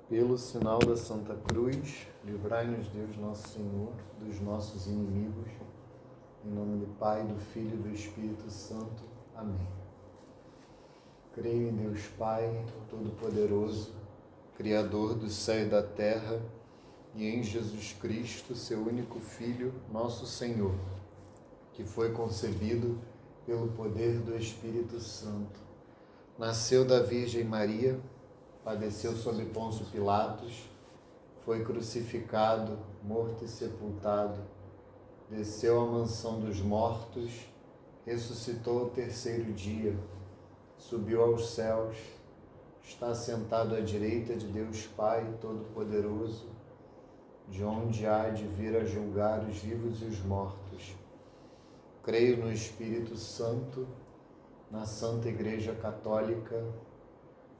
Pelo sinal da Santa Cruz, livrai-nos Deus nosso Senhor dos nossos inimigos. Em nome do Pai, do Filho e do Espírito Santo. Amém. Creio em Deus Pai, Todo-Poderoso, Criador do céu e da terra, e em Jesus Cristo, seu único Filho, nosso Senhor, que foi concebido pelo poder do Espírito Santo. Nasceu da Virgem Maria, padeceu sob Pôncio Pilatos, foi crucificado, morto e sepultado, desceu à mansão dos mortos, ressuscitou ao terceiro dia, subiu aos céus, está sentado à direita de Deus Pai Todo-Poderoso, de onde há de vir a julgar os vivos e os mortos. Creio no Espírito Santo, na Santa Igreja Católica,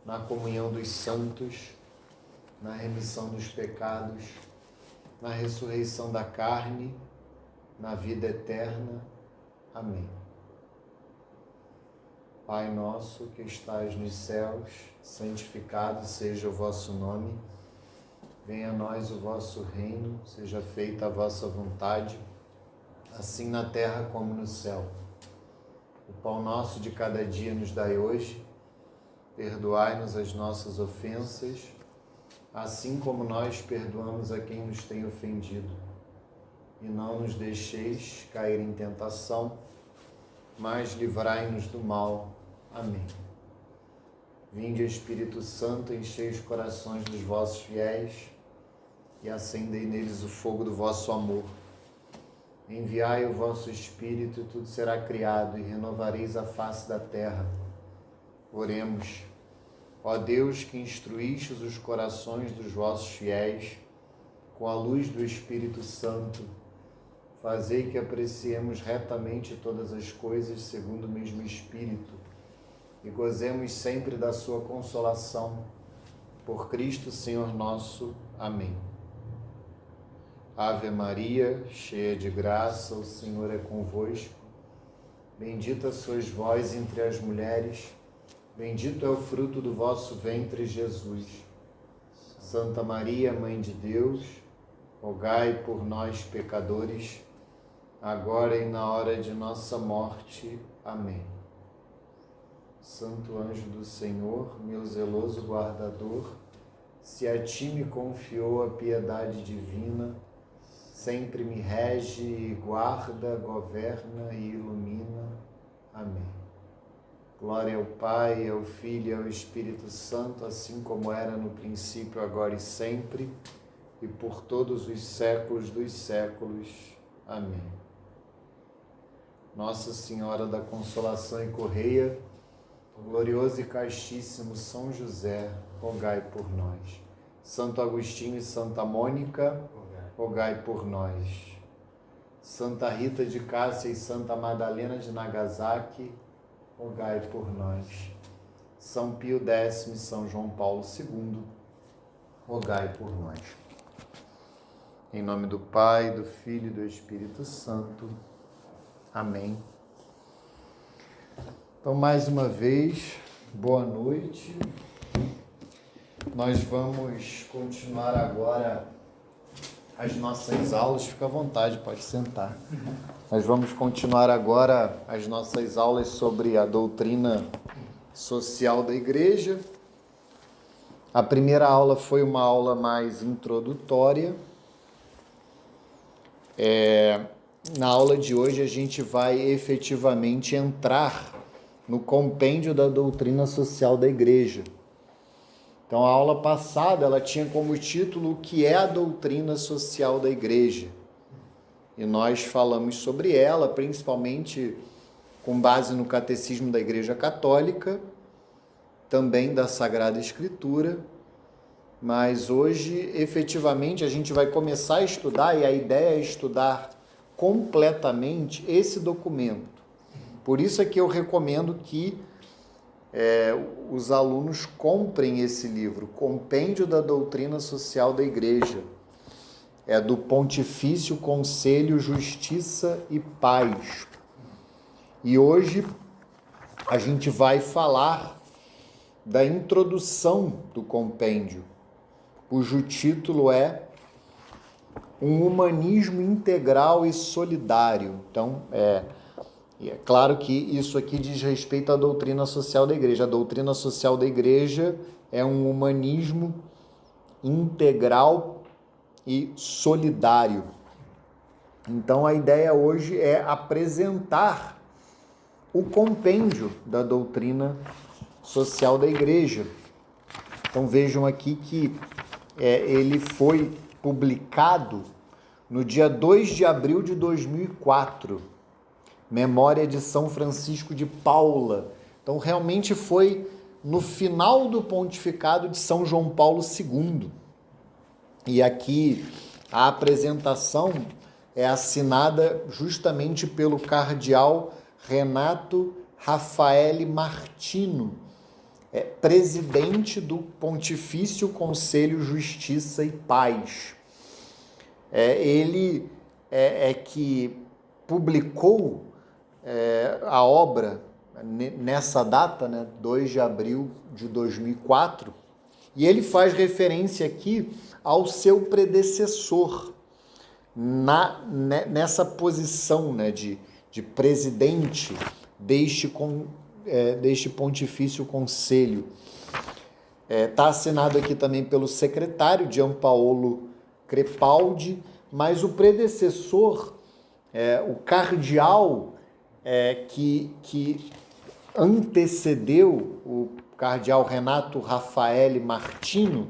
na comunhão dos santos, na remissão dos pecados, na ressurreição da carne, na vida eterna. Amém. Pai nosso que estais nos céus, santificado seja o vosso nome. Venha a nós o vosso reino, seja feita a vossa vontade, assim na terra como no céu. O pão nosso de cada dia nos dai hoje. Perdoai-nos as nossas ofensas, assim como nós perdoamos a quem nos tem ofendido. E não nos deixeis cair em tentação, mas livrai-nos do mal. Amém. Vinde, Espírito Santo, enchei os corações dos vossos fiéis e acendei neles o fogo do vosso amor. Enviai o vosso Espírito e tudo será criado e renovareis a face da terra. Oremos. Ó Deus, que instruístes os corações dos vossos fiéis com a luz do Espírito Santo, fazei que apreciemos retamente todas as coisas segundo o mesmo Espírito e gozemos sempre da sua consolação. Por Cristo, Senhor nosso. Amém. Ave Maria, cheia de graça, o Senhor é convosco. Bendita sois vós entre as mulheres, bendito é o fruto do vosso ventre, Jesus. Santa Maria, Mãe de Deus, rogai por nós, pecadores, agora e na hora de nossa morte. Amém. Santo anjo do Senhor, meu zeloso guardador, se a ti me confiou a piedade divina, sempre me rege e guarda, governa e ilumina. Amém. Glória ao Pai, ao Filho e ao Espírito Santo, assim como era no princípio, agora e sempre, e por todos os séculos dos séculos. Amém. Nossa Senhora da Consolação e Correia, glorioso e castíssimo São José, rogai por nós. Santo Agostinho e Santa Mônica, rogai por nós. Santa Rita de Cássia e Santa Madalena de Nagasaki, rogai por nós. São Pio X e São João Paulo II, rogai por nós. Em nome do Pai, do Filho e do Espírito Santo. Amém. Então, mais uma vez, boa noite. Nós vamos continuar agora as nossas aulas. Fica à vontade, pode sentar. Nós vamos continuar agora as nossas aulas sobre a doutrina social da Igreja. A primeira aula foi uma aula mais introdutória. Na aula de hoje a gente vai efetivamente entrar no compêndio da doutrina social da Igreja. Então, a aula passada ela tinha como título o que é a doutrina social da Igreja. E nós falamos sobre ela, principalmente com base no Catecismo da Igreja Católica, também da Sagrada Escritura. Mas hoje, efetivamente, a gente vai começar a estudar, e a ideia é estudar completamente esse documento. Por isso é que eu recomendo que os alunos comprem esse livro, Compêndio da Doutrina Social da Igreja. É do Pontifício Conselho Justiça e Paz. E hoje a gente vai falar da introdução do compêndio. cujo título é Um Humanismo Integral e Solidário. Então, é claro que isso aqui diz respeito à doutrina social da Igreja. A doutrina social da Igreja é um humanismo integral e solidário. Então, a ideia hoje é apresentar o compêndio da doutrina social da Igreja. Então, vejam aqui que ele foi publicado no dia 2 de abril de 2004, Memória de São Francisco de Paula. Então, realmente foi no final do pontificado de São João Paulo II. E aqui a apresentação é assinada justamente pelo cardeal Renato Raffaele Martino, presidente do Pontifício Conselho Justiça e Paz. Ele que publicou a obra nessa data, né, 2 de abril de 2004, e ele faz referência aqui ao seu predecessor nessa posição, né, de presidente deste Pontifício Conselho. Está assinado aqui também pelo secretário Giampaolo Crepaldi, mas o predecessor, o cardeal que antecedeu o cardeal Renato Raffaele Martino,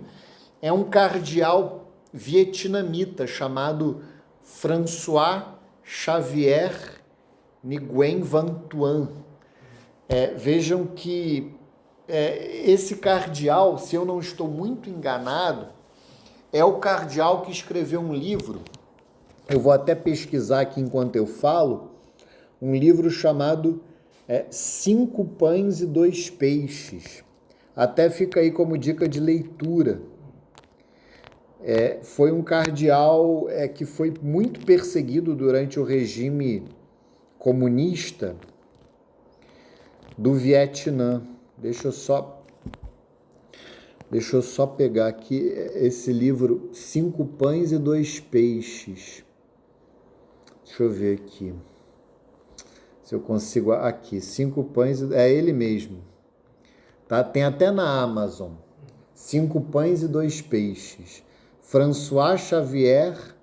é um cardeal vietnamita chamado François Xavier Nguyen Van Thuan. Vejam que esse cardeal, se eu não estou muito enganado, é o cardeal que escreveu um livro, eu vou até pesquisar aqui enquanto eu falo, um livro chamado 5 Pães e 2 Peixes. Até fica aí como dica de leitura. Foi um cardeal que foi muito perseguido durante o regime comunista do Vietnã. Deixa eu só pegar aqui esse livro, 5 Pães e 2 Peixes. Deixa eu ver aqui. Se eu consigo... Aqui, 5 Pães... É ele mesmo. Tá? Tem até na Amazon. 5 Pães e 2 Peixes. François Xavier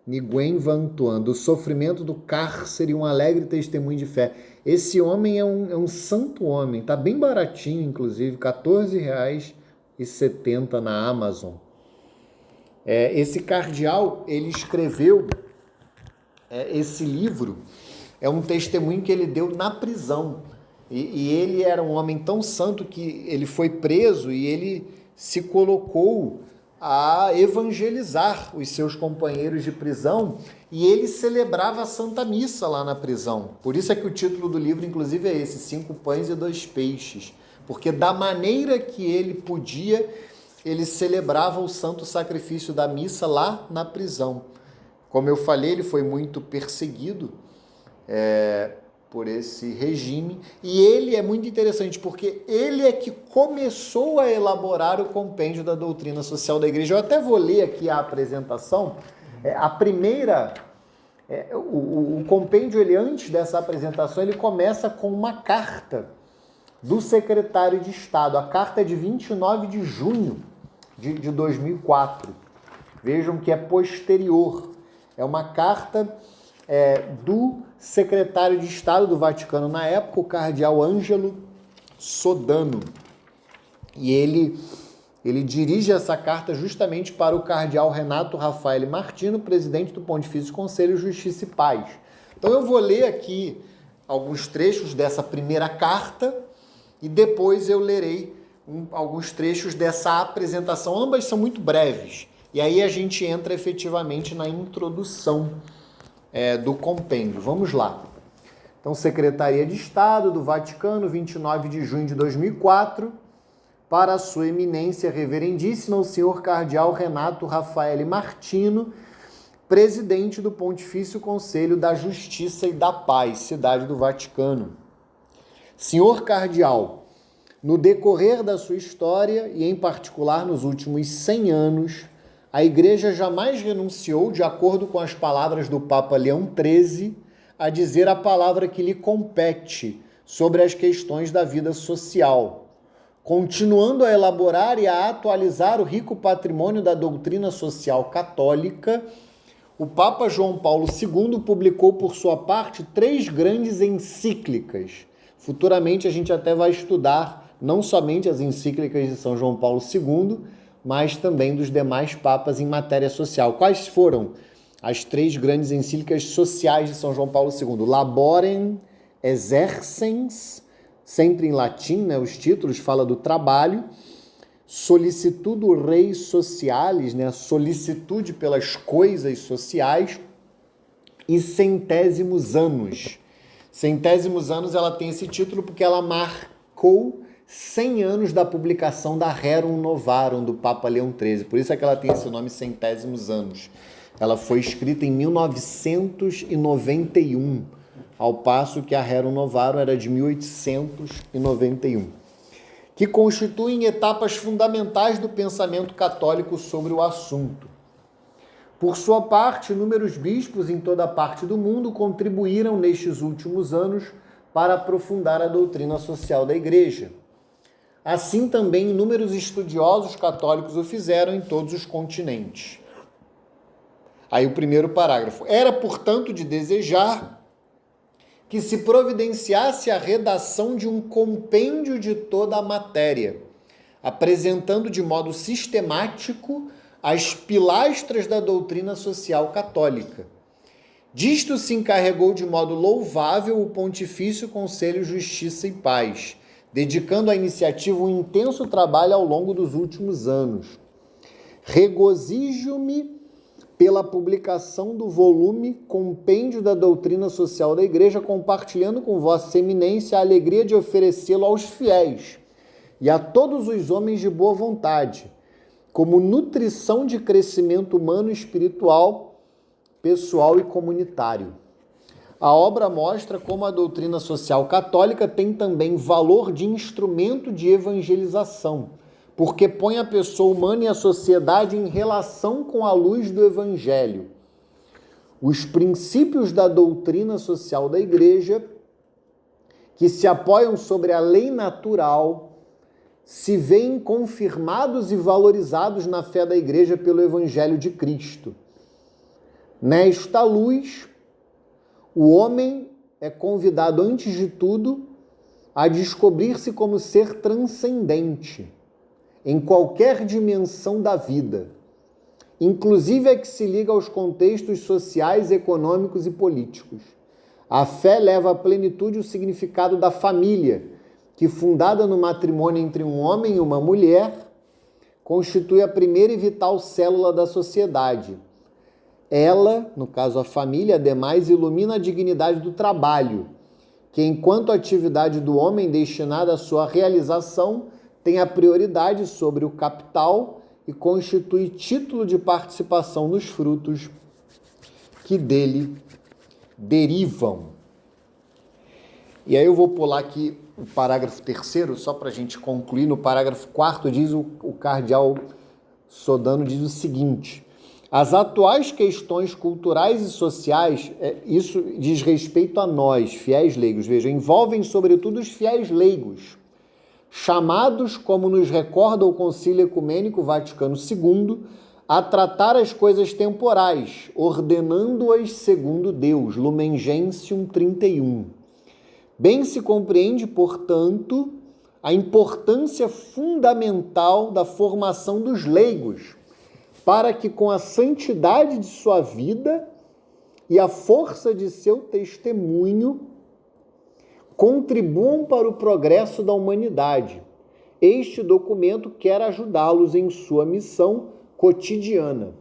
Nguyen Van Thuan, do sofrimento do cárcere, um alegre testemunho de fé. Esse homem é um santo homem, tá bem baratinho, inclusive, R$14,70 na Amazon. Esse cardeal, ele escreveu esse livro, é um testemunho que ele deu na prisão. E ele era um homem tão santo que ele foi preso e ele se colocou a evangelizar os seus companheiros de prisão, e ele celebrava a Santa Missa lá na prisão. Por isso é que o título do livro, inclusive, é esse, 5 Pães e 2 Peixes, porque da maneira que ele podia, ele celebrava o santo sacrifício da missa lá na prisão. Como eu falei, ele foi muito perseguido por esse regime, e ele é muito interessante, porque ele é que começou a elaborar o compêndio da doutrina social da Igreja. Eu até vou ler aqui a apresentação. A primeira, o compêndio, ele, antes dessa apresentação, ele começa com uma carta do secretário de Estado. A carta é de 29 de junho de 2004. Vejam que é posterior. É uma carta do secretário de Estado do Vaticano na época, o cardeal Ângelo Sodano. E ele dirige essa carta justamente para o cardeal Renato Raffaele Martino, presidente do Pontifício Conselho Justiça e Paz. Então eu vou ler aqui alguns trechos dessa primeira carta e depois eu lerei alguns trechos dessa apresentação. Ambas são muito breves. E aí a gente entra efetivamente na introdução do compêndio. Vamos lá. Então, Secretaria de Estado do Vaticano, 29 de junho de 2004, para a sua eminência reverendíssima, o senhor cardeal Renato Raffaele Martino, presidente do Pontifício Conselho da Justiça e da Paz, Cidade do Vaticano. Senhor cardeal, No decorrer da sua história, e em particular nos últimos 100 anos, a Igreja jamais renunciou, de acordo com as palavras do Papa Leão XIII, a dizer a palavra que lhe compete sobre as questões da vida social, continuando a elaborar e a atualizar o rico patrimônio da doutrina social católica. O Papa João Paulo II publicou, por sua parte, 3 grandes encíclicas. Futuramente a gente até vai estudar não somente as encíclicas de São João Paulo II, mas também dos demais papas em matéria social. Quais foram as 3 grandes encíclicas sociais de São João Paulo II? Laborem Exercens, sempre em latim, né? Os títulos falam do trabalho. Solicitudo Rei Socialis, né? A solicitude pelas coisas sociais. E Centésimos Anos. Centésimos Anos, ela tem esse título porque ela marcou 100 anos da publicação da Rerum Novarum, do Papa Leão XIII. Por isso é que ela tem esse nome, Centésimos Anos. Ela foi escrita em 1991, ao passo que a Rerum Novarum era de 1891, que constituem etapas fundamentais do pensamento católico sobre o assunto. Por sua parte, inúmeros bispos em toda a parte do mundo contribuíram nestes últimos anos para aprofundar a doutrina social da Igreja. Assim também inúmeros estudiosos católicos o fizeram em todos os continentes. Aí o primeiro parágrafo. Era, portanto, de desejar que se providenciasse a redação de um compêndio de toda a matéria, apresentando de modo sistemático as pilastras da doutrina social católica. Disto se encarregou de modo louvável o Pontifício Conselho Justiça e Paz, dedicando à iniciativa um intenso trabalho ao longo dos últimos anos. Regozijo-me pela publicação do volume Compêndio da Doutrina Social da Igreja, compartilhando com Vossa Eminência a alegria de oferecê-lo aos fiéis e a todos os homens de boa vontade, como nutrição de crescimento humano e espiritual, pessoal e comunitário. A obra mostra como a doutrina social católica tem também valor de instrumento de evangelização, porque põe a pessoa humana e a sociedade em relação com a luz do Evangelho. Os princípios da doutrina social da Igreja, que se apoiam sobre a lei natural, se veem confirmados e valorizados na fé da Igreja pelo Evangelho de Cristo. Nesta luz, o homem é convidado, antes de tudo, a descobrir-se como ser transcendente em qualquer dimensão da vida, inclusive a que se liga aos contextos sociais, econômicos e políticos. A fé leva à plenitude o significado da família, que, fundada no matrimônio entre um homem e uma mulher, constitui a primeira e vital célula da sociedade. Ela, no caso a família, ademais, ilumina a dignidade do trabalho, que, enquanto atividade do homem destinada à sua realização, tem a prioridade sobre o capital e constitui título de participação nos frutos que dele derivam. E aí eu vou pular aqui o parágrafo 3º, só para a gente concluir. No parágrafo 4º diz o cardeal Sodano, diz o seguinte: as atuais questões culturais e sociais, isso diz respeito a nós, fiéis leigos, vejam, envolvem sobretudo os fiéis leigos, chamados, como nos recorda o Concílio Ecumênico Vaticano II, a tratar as coisas temporais, ordenando-as segundo Deus, Lumen Gentium 31. Bem se compreende, portanto, a importância fundamental da formação dos leigos, para que com a santidade de sua vida e a força de seu testemunho contribuam para o progresso da humanidade. Este documento quer ajudá-los em sua missão cotidiana.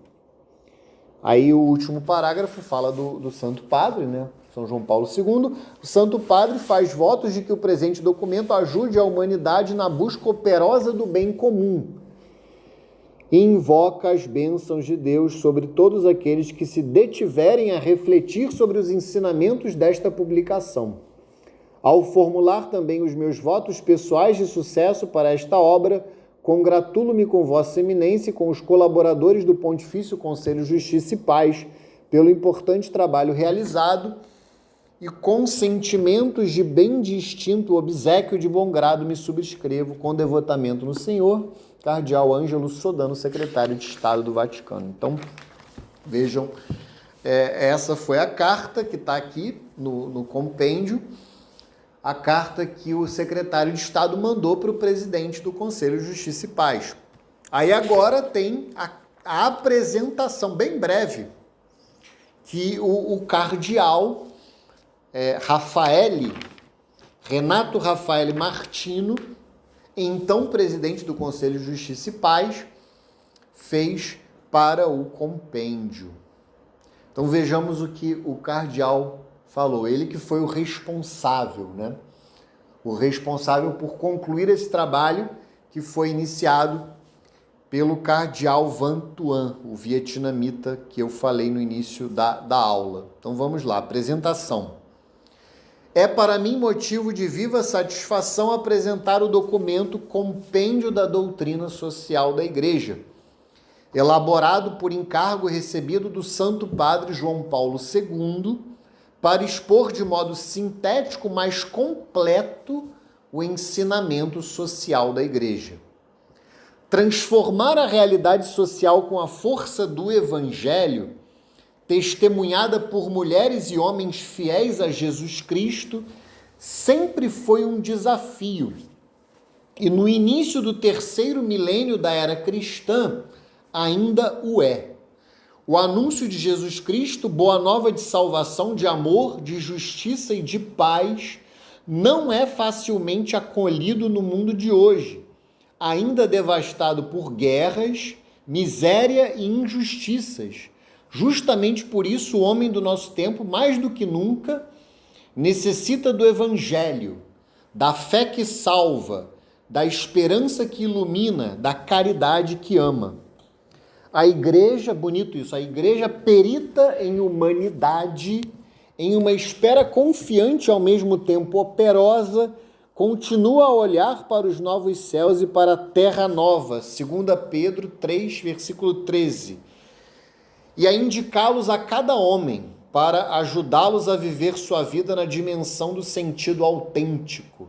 Aí o último parágrafo fala do Santo Padre, né? São João Paulo II. O Santo Padre faz votos de que o presente documento ajude a humanidade na busca operosa do bem comum e invoca as bênçãos de Deus sobre todos aqueles que se detiverem a refletir sobre os ensinamentos desta publicação. Ao formular também os meus votos pessoais de sucesso para esta obra, congratulo-me com Vossa Eminência e com os colaboradores do Pontifício Conselho Justiça e Paz pelo importante trabalho realizado e com sentimentos de bem distinto obséquio de bom grado me subscrevo com devotamento no Senhor, Cardeal Ângelo Sodano, secretário de Estado do Vaticano. Então, vejam, essa foi a carta que está aqui no compêndio, a carta que o secretário de Estado mandou para o presidente do Conselho de Justiça e Paz. Aí agora tem a apresentação, bem breve, que o cardeal Renato Raffaele Martino, então presidente do Conselho de Justiça e Paz, fez para o compêndio. Então vejamos o que o cardeal falou, ele que foi o responsável, né? O responsável por concluir esse trabalho que foi iniciado pelo cardeal Van Thuan, o vietnamita que eu falei no início da aula. Então vamos lá, apresentação. É para mim motivo de viva satisfação apresentar o documento Compêndio da Doutrina Social da Igreja, elaborado por encargo recebido do Santo Padre João Paulo II, para expor de modo sintético, mais completo, o ensinamento social da Igreja. Transformar a realidade social com a força do Evangelho, testemunhada por mulheres e homens fiéis a Jesus Cristo, sempre foi um desafio. E no início do 3º milênio da era cristã, ainda o é. O anúncio de Jesus Cristo, boa nova de salvação, de amor, de justiça e de paz, não é facilmente acolhido no mundo de hoje, ainda devastado por guerras, miséria e injustiças. Justamente por isso, o homem do nosso tempo, mais do que nunca, necessita do Evangelho, da fé que salva, da esperança que ilumina, da caridade que ama. A igreja, bonito isso, a igreja perita em humanidade, em uma espera confiante ao mesmo tempo operosa, continua a olhar para os novos céus e para a terra nova, 2 Pedro 3, versículo 13, e a indicá-los a cada homem para ajudá-los a viver sua vida na dimensão do sentido autêntico.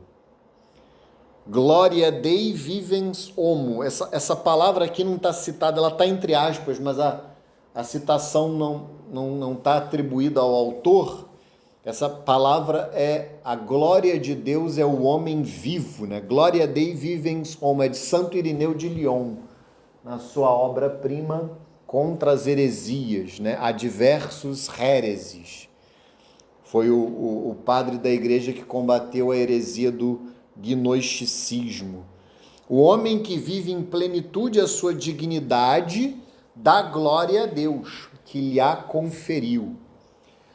Gloria Dei vivens homo. Essa palavra aqui não está citada, ela está entre aspas, mas a citação não está atribuída ao autor. Essa palavra a glória de Deus é o homem vivo, né? Gloria Dei vivens homo, é de Santo Irineu de Lyon, na sua obra-prima Contra as Heresias, né? Adversus Hereses. Foi o padre da igreja que combateu a heresia do gnosticismo. O homem que vive em plenitude a sua dignidade dá glória a Deus, que lhe a conferiu.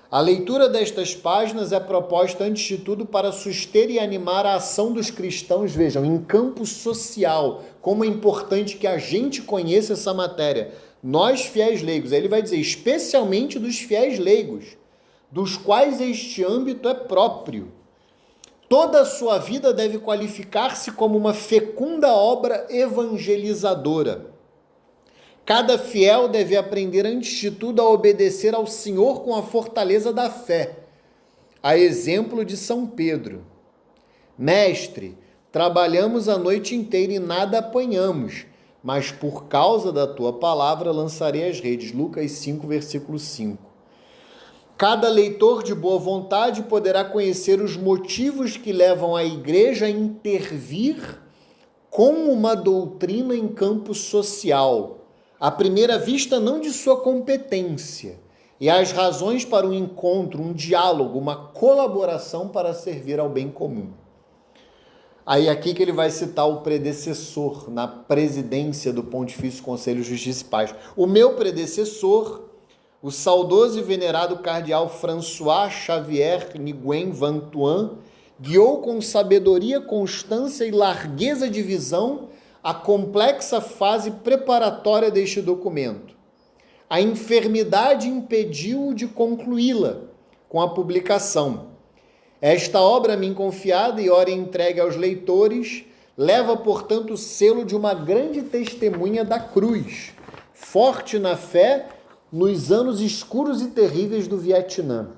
A leitura destas páginas é proposta, antes de tudo, para suster e animar a ação dos cristãos, vejam, em campo social, como é importante que a gente conheça essa matéria. Nós, fiéis leigos, aí ele vai dizer, especialmente dos fiéis leigos, dos quais este âmbito é próprio. Toda a sua vida deve qualificar-se como uma fecunda obra evangelizadora. Cada fiel deve aprender, antes de tudo, a obedecer ao Senhor com a fortaleza da fé, a exemplo de São Pedro. Mestre, trabalhamos a noite inteira e nada apanhamos, mas por causa da tua palavra lançarei as redes. Lucas 5, versículo 5. Cada leitor de boa vontade poderá conhecer os motivos que levam a igreja a intervir com uma doutrina em campo social, à primeira vista não de sua competência, e as razões para um encontro, um diálogo, uma colaboração para servir ao bem comum. Aí aqui que ele vai citar o predecessor na presidência do Pontifício Conselho Justiça e Paz. O meu predecessor, o saudoso e venerado cardeal François Xavier Nguyen Van Thuan, guiou com sabedoria, constância e largueza de visão a complexa fase preparatória deste documento. A enfermidade impediu-o de concluí-la com a publicação. Esta obra me confiada e ora entregue aos leitores leva, portanto, o selo de uma grande testemunha da cruz, forte na fé nos anos escuros e terríveis do Vietnã.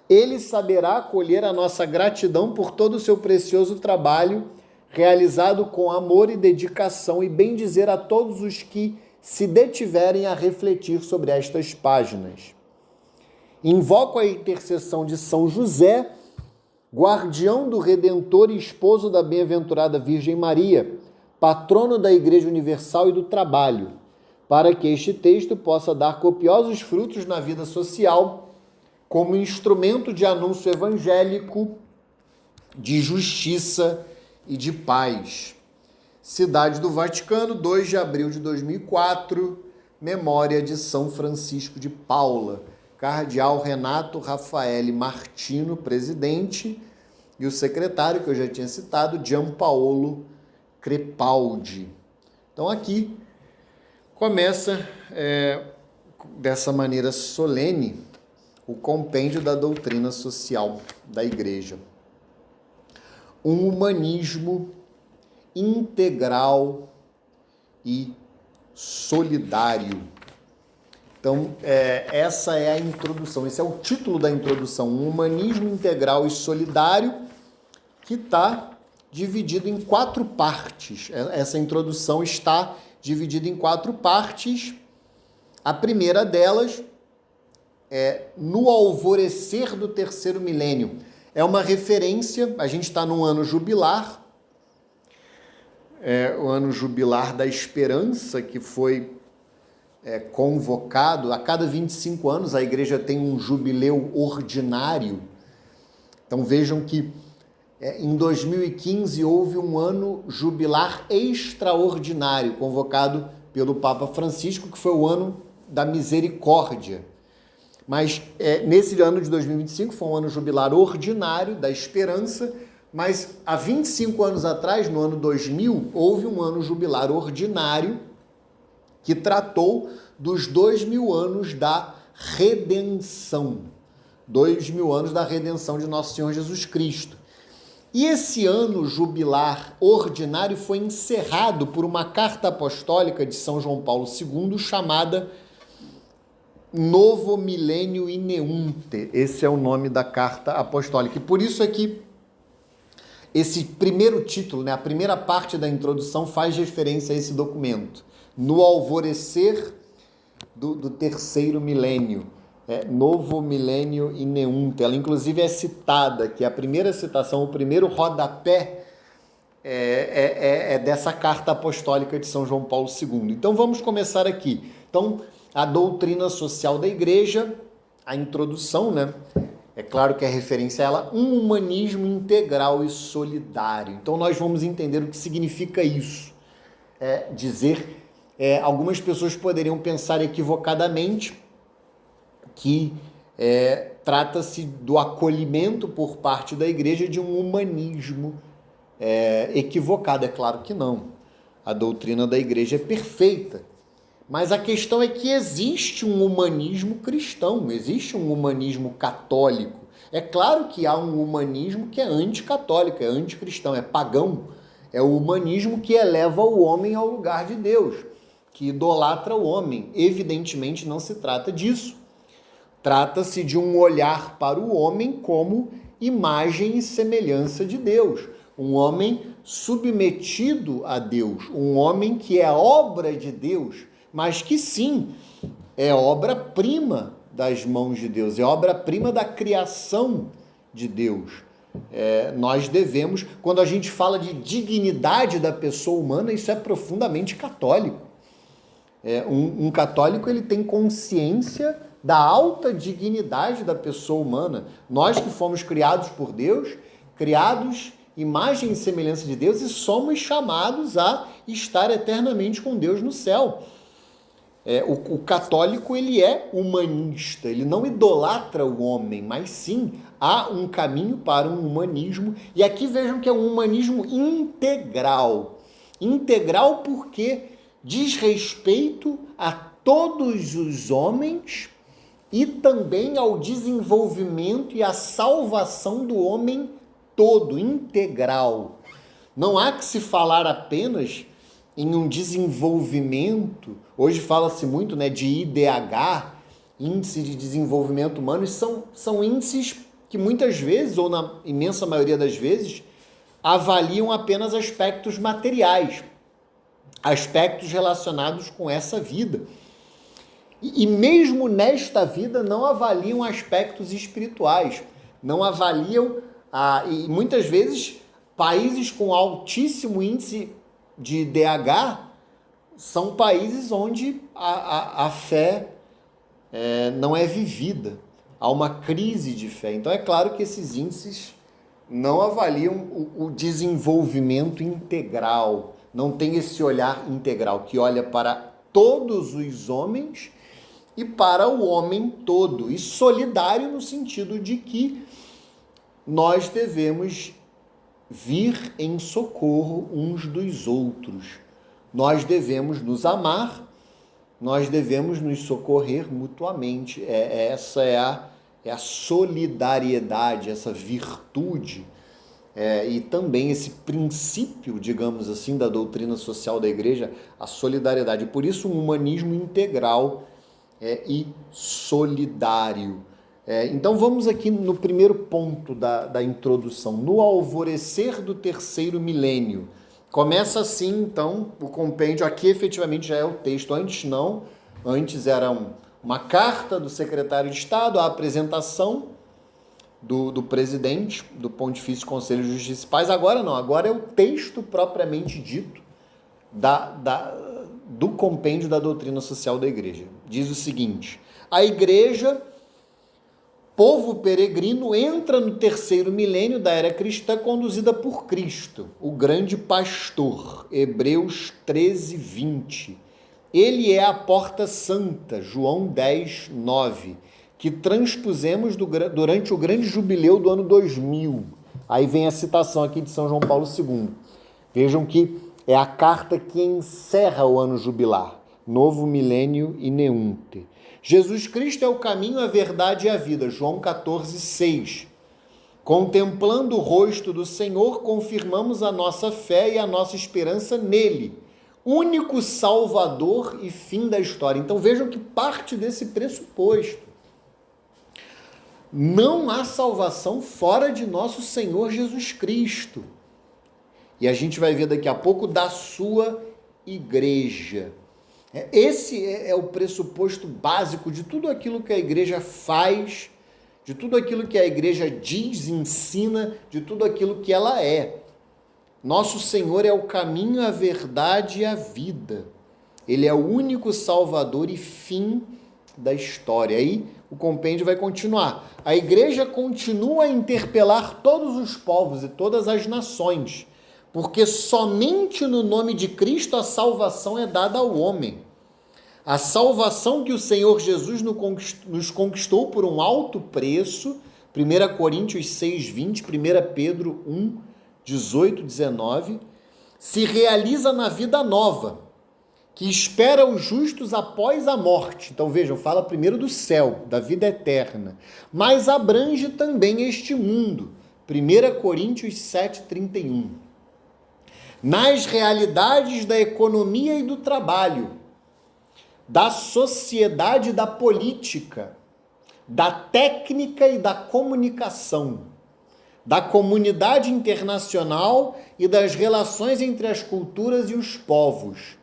Ele saberá acolher a nossa gratidão por todo o seu precioso trabalho, realizado com amor e dedicação, e bendizer a todos os que se detiverem a refletir sobre estas páginas. Invoco a intercessão de São José, guardião do Redentor e esposo da bem-aventurada Virgem Maria, patrono da Igreja Universal e do trabalho, para que este texto possa dar copiosos frutos na vida social, como instrumento de anúncio evangélico, de justiça e de paz. Cidade do Vaticano, 2 de abril de 2004, memória de São Francisco de Paula, cardeal Renato Raffaele Martino, presidente, e o secretário, que eu já tinha citado, Giampaolo Crepaldi. Então aqui começa, dessa maneira solene, o compêndio da doutrina social da Igreja. Um humanismo integral e solidário. Então, essa é a introdução, esse é o título da introdução, um humanismo integral e solidário, que está dividido em 4 partes. Essa introdução está dividida em 4 partes. A primeira delas é no alvorecer do terceiro milênio. É uma referência, a gente está num ano jubilar, o ano jubilar da esperança, que foi convocado. A cada 25 anos a igreja tem um jubileu ordinário. Então vejam que em 2015 houve um ano jubilar extraordinário, convocado pelo Papa Francisco, que foi o ano da misericórdia. Mas nesse ano de 2025 foi um ano jubilar ordinário da esperança, mas há 25 anos atrás, no ano 2000, houve um ano jubilar ordinário que tratou dos 2000 anos da redenção. 2000 anos da redenção de Nosso Senhor Jesus Cristo. E esse ano jubilar ordinário foi encerrado por uma carta apostólica de São João Paulo II chamada Novo Milênio Ineunte. Esse é o nome da carta apostólica. E por isso é que esse primeiro título, a primeira parte da introdução, faz referência a esse documento. No alvorecer do terceiro milênio. Novo Milênio Ineunte. Ela inclusive é citada, que a primeira citação, o primeiro rodapé é dessa carta apostólica de São João Paulo II. Então vamos começar aqui. Então, a doutrina social da Igreja, a introdução, é claro que é referência a ela, um humanismo integral e solidário. Então nós vamos entender o que significa isso. Algumas pessoas poderiam pensar equivocadamente que trata-se do acolhimento por parte da Igreja de um humanismo equivocado. É claro que não. A doutrina da Igreja é perfeita. Mas a questão é que existe um humanismo cristão, existe um humanismo católico. É claro que há um humanismo que é anticatólico, é anticristão, é pagão. É o humanismo que eleva o homem ao lugar de Deus, que idolatra o homem. Evidentemente não se trata disso. Trata-se de um olhar para o homem como imagem e semelhança de Deus. Um homem submetido a Deus, um homem que é obra de Deus, mas que sim, é obra-prima das mãos de Deus, é obra-prima da criação de Deus. Nós devemos, quando a gente fala de dignidade da pessoa humana, isso é profundamente católico. Um católico, ele tem consciência da alta dignidade da pessoa humana. Nós que fomos criados por Deus, criados imagem e semelhança de Deus, e somos chamados a estar eternamente com Deus no céu. O católico, ele é humanista, ele não idolatra o homem, mas sim há um caminho para um humanismo. E aqui vejam que é um humanismo integral. Integral porque diz respeito a todos os homens e também ao desenvolvimento e à salvação do homem todo, integral. Não há que se falar apenas em um desenvolvimento, hoje fala-se muito, né, de IDH, Índice de Desenvolvimento Humano, e são índices que muitas vezes, ou na imensa maioria das vezes, avaliam apenas aspectos materiais, aspectos relacionados com essa vida. E mesmo nesta vida não avaliam aspectos espirituais, não avaliam, e muitas vezes países com altíssimo índice de DH são países onde a fé não é vivida, há uma crise de fé. Então é claro que esses índices não avaliam o desenvolvimento integral, não tem esse olhar integral que olha para todos os homens e para o homem todo, e solidário no sentido de que nós devemos vir em socorro uns dos outros. Nós devemos nos amar, nós devemos nos socorrer mutuamente. Essa é a solidariedade, essa virtude, e também esse princípio, digamos assim, da doutrina social da igreja, a solidariedade. Por isso, um humanismo integral e solidário. Então vamos aqui no primeiro ponto da introdução, no alvorecer do terceiro milênio. Começa assim, então, o compêndio, aqui efetivamente já é o texto, antes era uma carta do secretário de Estado, a apresentação do presidente, do Pontifício Conselho de Justiça e Paz, agora não, agora é o texto propriamente dito do compêndio da doutrina social da igreja. Diz o seguinte: a igreja, povo peregrino, entra no terceiro milênio da era cristã conduzida por Cristo, o grande pastor, Hebreus 13, 20. Ele é a porta santa, João 10, 9, que transpusemos durante o grande jubileu do ano 2000. Aí vem a citação aqui de São João Paulo II. Vejam que é a carta que encerra o ano jubilar, novo milênio e neunte. Jesus Cristo é o caminho, a verdade e a vida, João 14, 6. Contemplando o rosto do Senhor, confirmamos a nossa fé e a nossa esperança nele, único Salvador e fim da história. Então vejam que parte desse pressuposto. Não há salvação fora de nosso Senhor Jesus Cristo. E a gente vai ver daqui a pouco da sua igreja. Esse é o pressuposto básico de tudo aquilo que a igreja faz, de tudo aquilo que a igreja diz, ensina, de tudo aquilo que ela é. Nosso Senhor é o caminho, a verdade e a vida. Ele é o único Salvador e fim da história. Aí o compêndio vai continuar. A igreja continua a interpelar todos os povos e todas as nações, porque somente no nome de Cristo a salvação é dada ao homem. A salvação que o Senhor Jesus nos conquistou por um alto preço, 1 Coríntios 6, 20, 1 Pedro 1, 18, 19, se realiza na vida nova, que espera os justos após a morte. Então vejam, fala primeiro do céu, da vida eterna, mas abrange também este mundo, 1 Coríntios 7, 31. Nas realidades da economia e do trabalho, da sociedade e da política, da técnica e da comunicação, da comunidade internacional e das relações entre as culturas e os povos.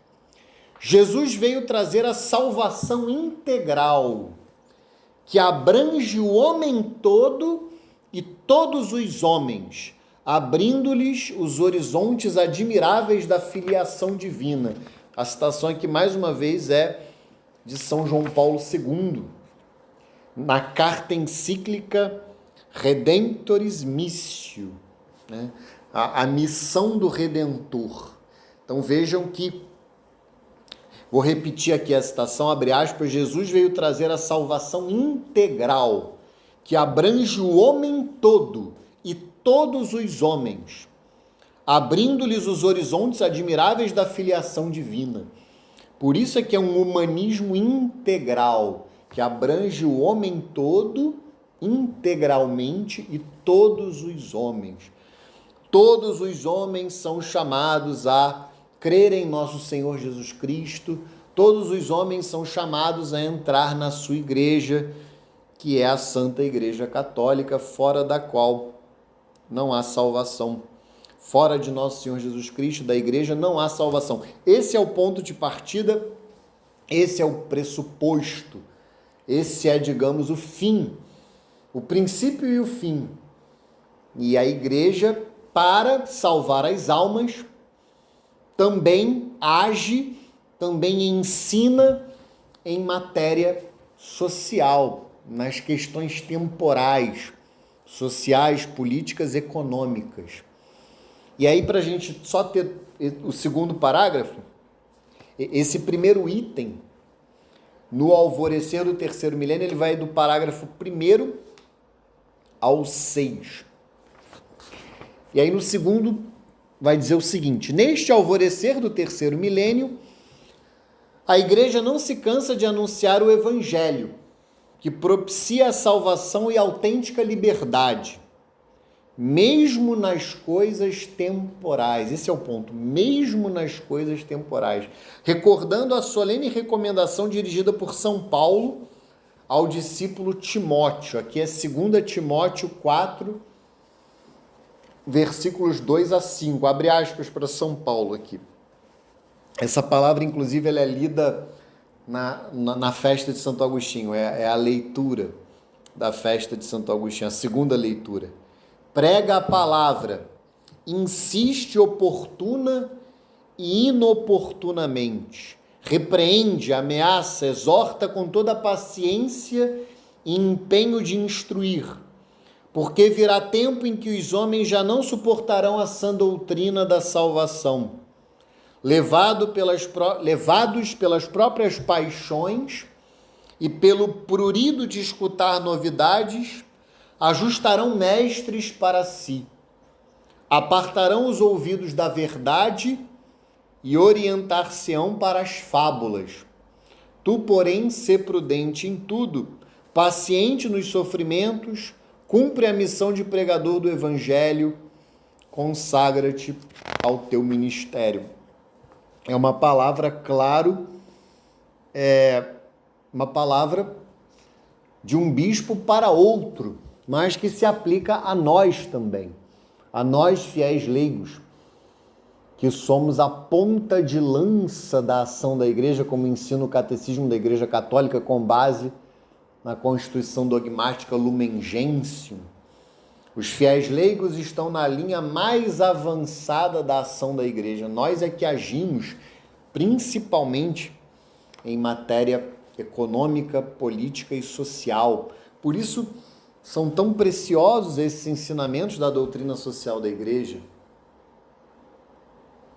Jesus veio trazer a salvação integral, que abrange o homem todo e todos os homens, abrindo-lhes os horizontes admiráveis da filiação divina. A citação aqui, mais uma vez, é de São João Paulo II, na carta encíclica Redemptoris Missio, né? A missão do Redentor. Então vejam que, vou repetir aqui a citação, abre aspas, Jesus veio trazer a salvação integral, que abrange o homem todo e todos os homens, abrindo-lhes os horizontes admiráveis da filiação divina. Por isso é que é um humanismo integral, que abrange o homem todo, integralmente, e todos os homens. Todos os homens são chamados a crer em nosso Senhor Jesus Cristo, todos os homens são chamados a entrar na sua igreja, que é a Santa Igreja Católica, fora da qual não há salvação. Fora de nosso Senhor Jesus Cristo, da igreja, não há salvação. Esse é o ponto de partida, esse é o pressuposto, esse é, digamos, o fim, o princípio e o fim. E a igreja, para salvar as almas, também age, também ensina em matéria social, nas questões temporais, sociais, políticas, econômicas. E aí, para a gente só ter o segundo parágrafo, esse primeiro item, no alvorecer do terceiro milênio, ele vai do parágrafo 1º ao 6. E aí, no segundo, vai dizer o seguinte: neste alvorecer do terceiro milênio, a igreja não se cansa de anunciar o evangelho, que propicia a salvação e a autêntica liberdade, mesmo nas coisas temporais. Esse é o ponto, mesmo nas coisas temporais. Recordando a solene recomendação dirigida por São Paulo ao discípulo Timóteo. Aqui é 2 Timóteo 4, versículos 2 a 5. Abre aspas para São Paulo aqui. Essa palavra, inclusive, ela é lida na festa de Santo Agostinho. É a leitura da festa de Santo Agostinho, a segunda leitura. Prega a palavra, insiste oportuna e inoportunamente, repreende, ameaça, exorta com toda a paciência e empenho de instruir, porque virá tempo em que os homens já não suportarão a sã doutrina da salvação, levados pelas próprias paixões e pelo prurido de escutar novidades, ajustarão mestres para si, apartarão os ouvidos da verdade e orientar-se-ão para as fábulas. Tu, porém, sê prudente em tudo, paciente nos sofrimentos, cumpre a missão de pregador do Evangelho, consagra-te ao teu ministério. É uma palavra, claro, uma palavra de um bispo para outro, mas que se aplica a nós também, a nós fiéis leigos, que somos a ponta de lança da ação da igreja, como ensina o Catecismo da Igreja Católica, com base na Constituição Dogmática Lumen Gentium. Os fiéis leigos estão na linha mais avançada da ação da igreja. Nós é que agimos principalmente em matéria econômica, política e social. Por isso, são tão preciosos esses ensinamentos da doutrina social da igreja.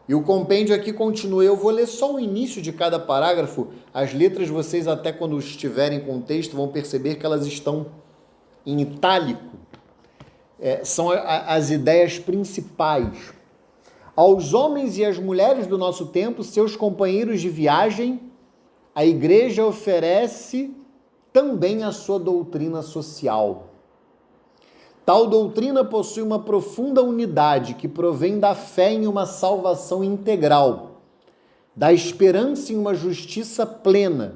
E o compêndio aqui continua. Eu vou ler só o início de cada parágrafo. As letras, vocês até quando estiverem com o texto vão perceber que elas estão em itálico. São as ideias principais. Aos homens e às mulheres do nosso tempo, seus companheiros de viagem, a igreja oferece também a sua doutrina social. Tal doutrina possui uma profunda unidade que provém da fé em uma salvação integral, da esperança em uma justiça plena,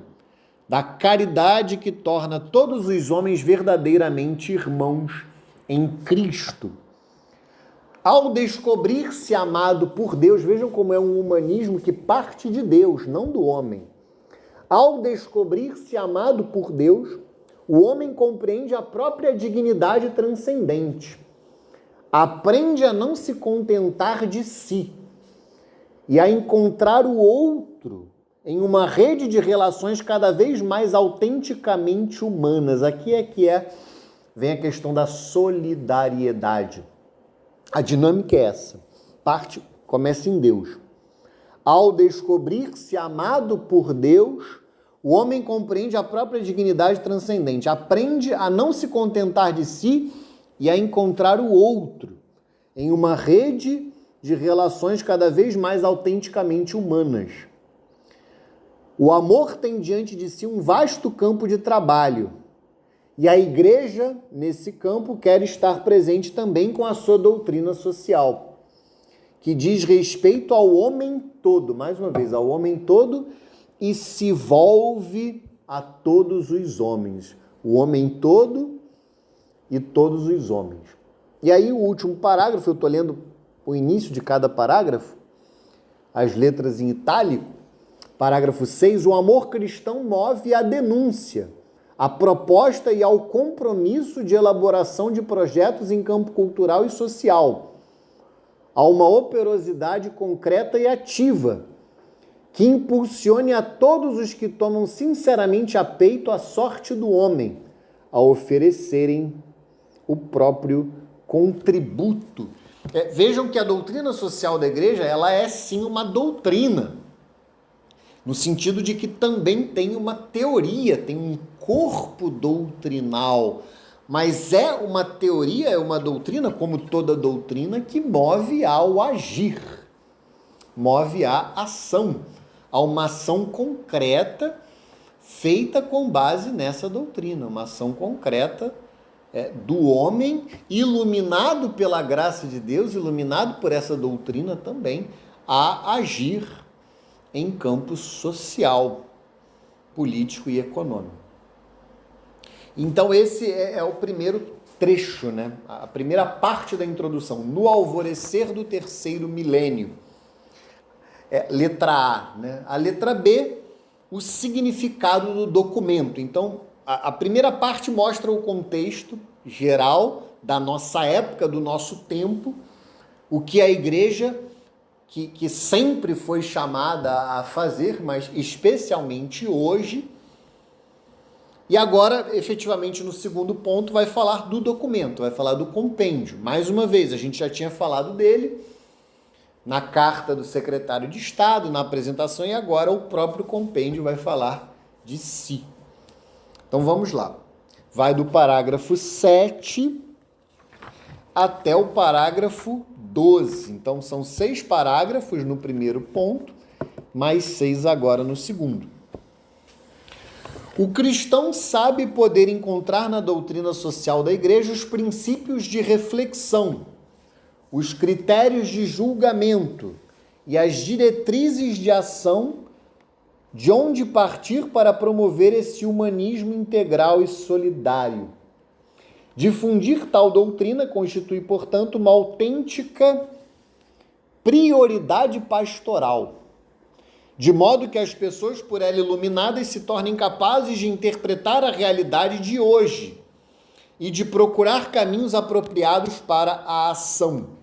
da caridade que torna todos os homens verdadeiramente irmãos em Cristo. Ao descobrir-se amado por Deus, vejam como é um humanismo que parte de Deus, não do homem. Ao descobrir-se amado por Deus, o homem compreende a própria dignidade transcendente, aprende a não se contentar de si e a encontrar o outro em uma rede de relações cada vez mais autenticamente humanas. Aqui vem a questão da solidariedade. A dinâmica é essa. Começa em Deus. Ao descobrir-se amado por Deus, o homem compreende a própria dignidade transcendente, aprende a não se contentar de si e a encontrar o outro em uma rede de relações cada vez mais autenticamente humanas. O amor tem diante de si um vasto campo de trabalho. E a igreja, nesse campo, quer estar presente também com a sua doutrina social, que diz respeito ao homem todo, mais uma vez, ao homem todo, e se volve a todos os homens. O homem todo e todos os homens. E aí o último parágrafo, eu estou lendo o início de cada parágrafo, as letras em itálico. Parágrafo 6, o amor cristão move a denúncia, a proposta e ao compromisso de elaboração de projetos em campo cultural e social, a uma operosidade concreta e ativa, que impulsione a todos os que tomam sinceramente a peito a sorte do homem, a oferecerem o próprio contributo. Vejam que a doutrina social da igreja, ela é sim uma doutrina, no sentido de que também tem uma teoria, tem um corpo doutrinal, mas é uma teoria, é uma doutrina, como toda doutrina, que move ao agir, move à ação, a uma ação concreta feita com base nessa doutrina, uma ação concreta do homem, iluminado pela graça de Deus, iluminado por essa doutrina também, a agir em campo social, político e econômico. Então esse é o primeiro trecho, né? A primeira parte da introdução, no alvorecer do terceiro milênio. Letra A, né? A letra B, o significado do documento. Então, a primeira parte mostra o contexto geral da nossa época, do nosso tempo, o que a igreja, que sempre foi chamada a fazer, mas especialmente hoje. E agora, efetivamente, no segundo ponto, vai falar do documento, vai falar do compêndio. Mais uma vez, a gente já tinha falado dele na carta do secretário de Estado, na apresentação, e agora o próprio compêndio vai falar de si. Então vamos lá. Vai do parágrafo 7 até o parágrafo 12. Então são 6 parágrafos no primeiro ponto, mais 6 agora no segundo. O cristão sabe poder encontrar na doutrina social da igreja os princípios de reflexão, os critérios de julgamento e as diretrizes de ação de onde partir para promover esse humanismo integral e solidário. Difundir tal doutrina constitui, portanto, uma autêntica prioridade pastoral, de modo que as pessoas por ela iluminadas se tornem capazes de interpretar a realidade de hoje e de procurar caminhos apropriados para a ação.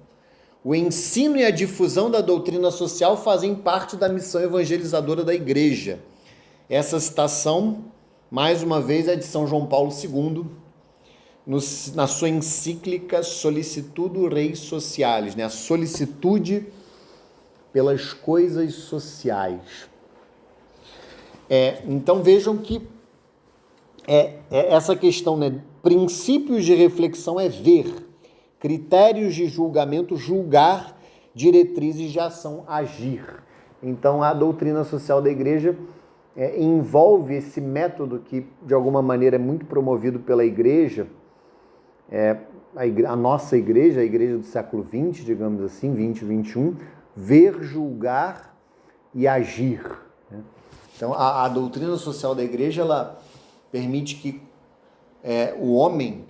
O ensino e a difusão da doutrina social fazem parte da missão evangelizadora da igreja. Essa citação, mais uma vez, é de São João Paulo II, na sua encíclica Solicitudo Reis Socialis, né? A solicitude pelas coisas sociais. Então vejam que essa questão, né? Princípios de reflexão é ver, critérios de julgamento, julgar, diretrizes de ação, agir. Então a doutrina social da igreja envolve esse método que de alguma maneira é muito promovido pela igreja, a nossa igreja, a igreja do século XX, digamos assim, 20 e 21, ver, julgar e agir. Então, a doutrina social da igreja, ela permite que o homem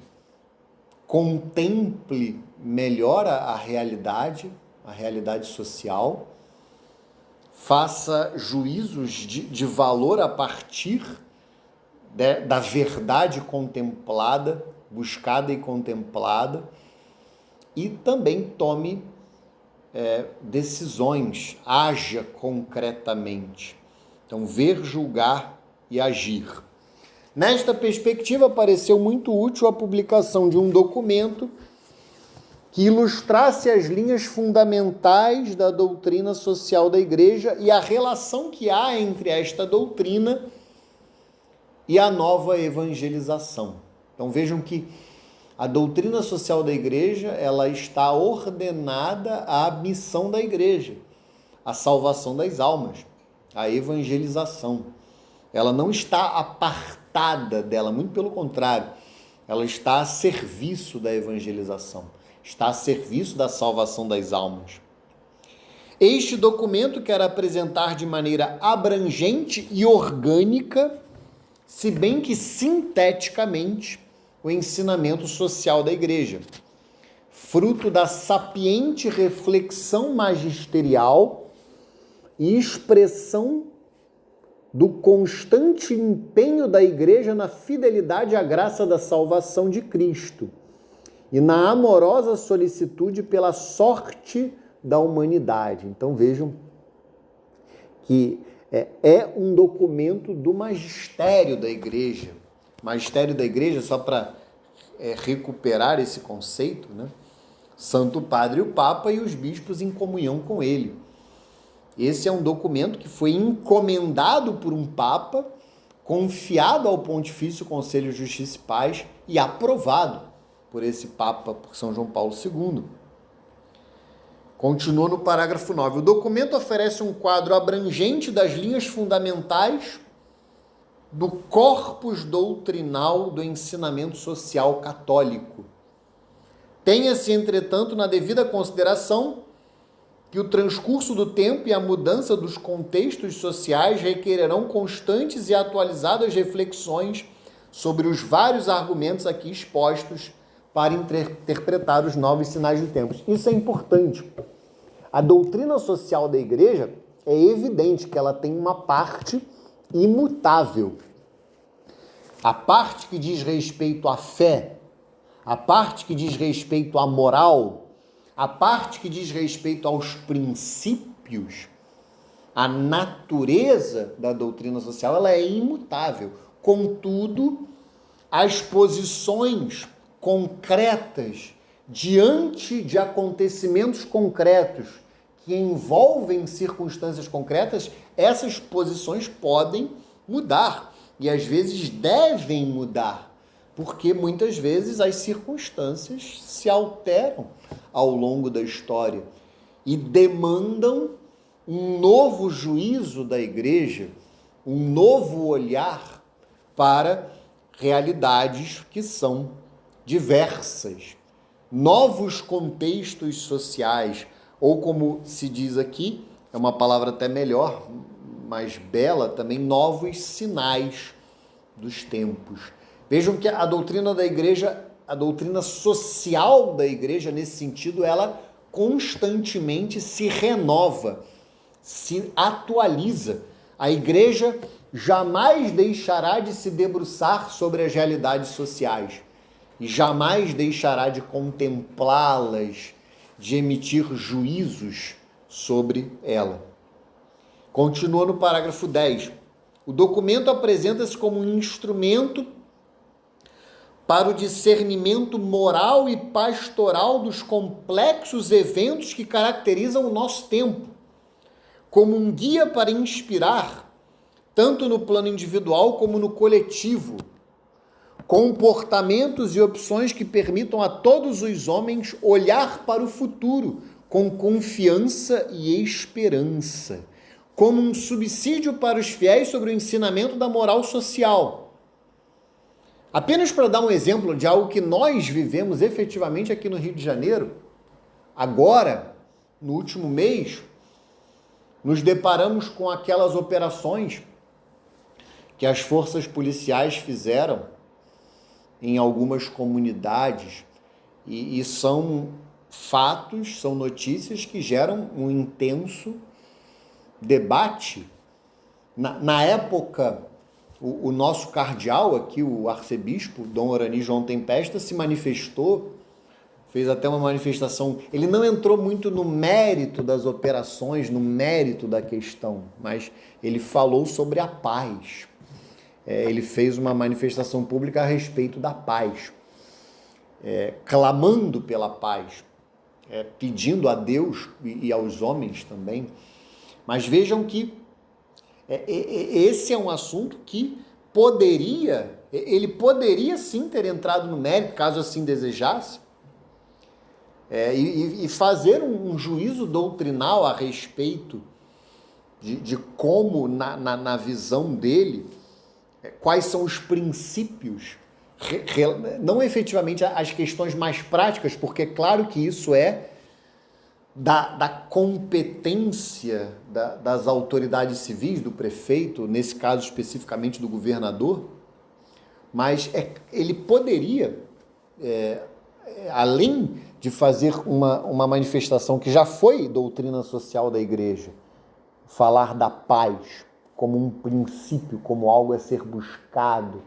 contemple melhor a realidade social, faça juízos de valor a partir da verdade contemplada, buscada e contemplada, e também tome decisões, haja concretamente. Então, ver, julgar e agir. Nesta perspectiva, pareceu muito útil a publicação de um documento que ilustrasse as linhas fundamentais da doutrina social da igreja e a relação que há entre esta doutrina e a nova evangelização. Então vejam que a doutrina social da igreja, ela está ordenada à missão da igreja, a salvação das almas. a evangelização. Ela não está apartada dela, muito pelo contrário, ela está a serviço da evangelização, está a serviço da salvação das almas. Este documento quer apresentar de maneira abrangente e orgânica, se bem que sinteticamente, o ensinamento social da Igreja, fruto da sapiente reflexão magisterial e expressão do constante empenho da Igreja na fidelidade à graça da salvação de Cristo e na amorosa solicitude pela sorte da humanidade. Então vejam que é um documento do magistério da Igreja. Magistério da Igreja, só para recuperar esse conceito, né? Santo Padre, o Papa e os bispos em comunhão com ele. Esse é um documento que foi encomendado por um Papa, confiado ao Pontifício Conselho de Justiça e Paz e aprovado por esse Papa, por São João Paulo II. Continua no parágrafo 9. O documento oferece um quadro abrangente das linhas fundamentais do corpus doutrinal do ensinamento social católico. Tenha-se, entretanto, na devida consideração que o transcurso do tempo e a mudança dos contextos sociais requererão constantes e atualizadas reflexões sobre os vários argumentos aqui expostos para interpretar os novos sinais do tempo. Isso é importante. A doutrina social da Igreja é evidente que ela tem uma parte imutável. A parte que diz respeito à fé, a parte que diz respeito à moral, a parte que diz respeito aos princípios, a natureza da doutrina social, ela é imutável. Contudo, as posições concretas diante de acontecimentos concretos que envolvem circunstâncias concretas, essas posições podem mudar e às vezes devem mudar, porque muitas vezes as circunstâncias se alteram ao longo da história e demandam um novo juízo da Igreja, um novo olhar para realidades que são diversas, novos contextos sociais, ou como se diz aqui, é uma palavra até melhor, mais bela também, novos sinais dos tempos. Vejam que a doutrina da Igreja, a doutrina social da Igreja, nesse sentido, ela constantemente se renova, se atualiza. A Igreja jamais deixará de se debruçar sobre as realidades sociais e jamais deixará de contemplá-las, de emitir juízos sobre ela. Continua no parágrafo 10. O documento apresenta-se como um instrumento para o discernimento moral e pastoral dos complexos eventos que caracterizam o nosso tempo, como um guia para inspirar, tanto no plano individual como no coletivo, comportamentos e opções que permitam a todos os homens olhar para o futuro com confiança e esperança, como um subsídio para os fiéis sobre o ensinamento da moral social. Apenas para dar um exemplo de algo que nós vivemos efetivamente aqui no Rio de Janeiro, agora, no último mês, nos deparamos com aquelas operações que as forças policiais fizeram em algumas comunidades e são fatos, são notícias que geram um intenso debate. Na época, o nosso cardeal aqui, o arcebispo Dom Orani João Tempesta, se manifestou, fez até uma manifestação. Ele não entrou muito no mérito das operações, no mérito da questão, mas ele falou sobre a paz. Ele fez uma manifestação pública a respeito da paz, clamando pela paz, pedindo a Deus e aos homens também. Mas vejam que esse é um assunto que ele poderia sim ter entrado no mérito, caso assim desejasse, e fazer um juízo doutrinal a respeito de como, na visão dele, quais são os princípios, não efetivamente as questões mais práticas, porque é claro que isso é da competência das autoridades civis, do prefeito, nesse caso especificamente do governador, mas ele poderia, além de fazer uma manifestação que já foi doutrina social da igreja, falar da paz como um princípio, como algo a ser buscado,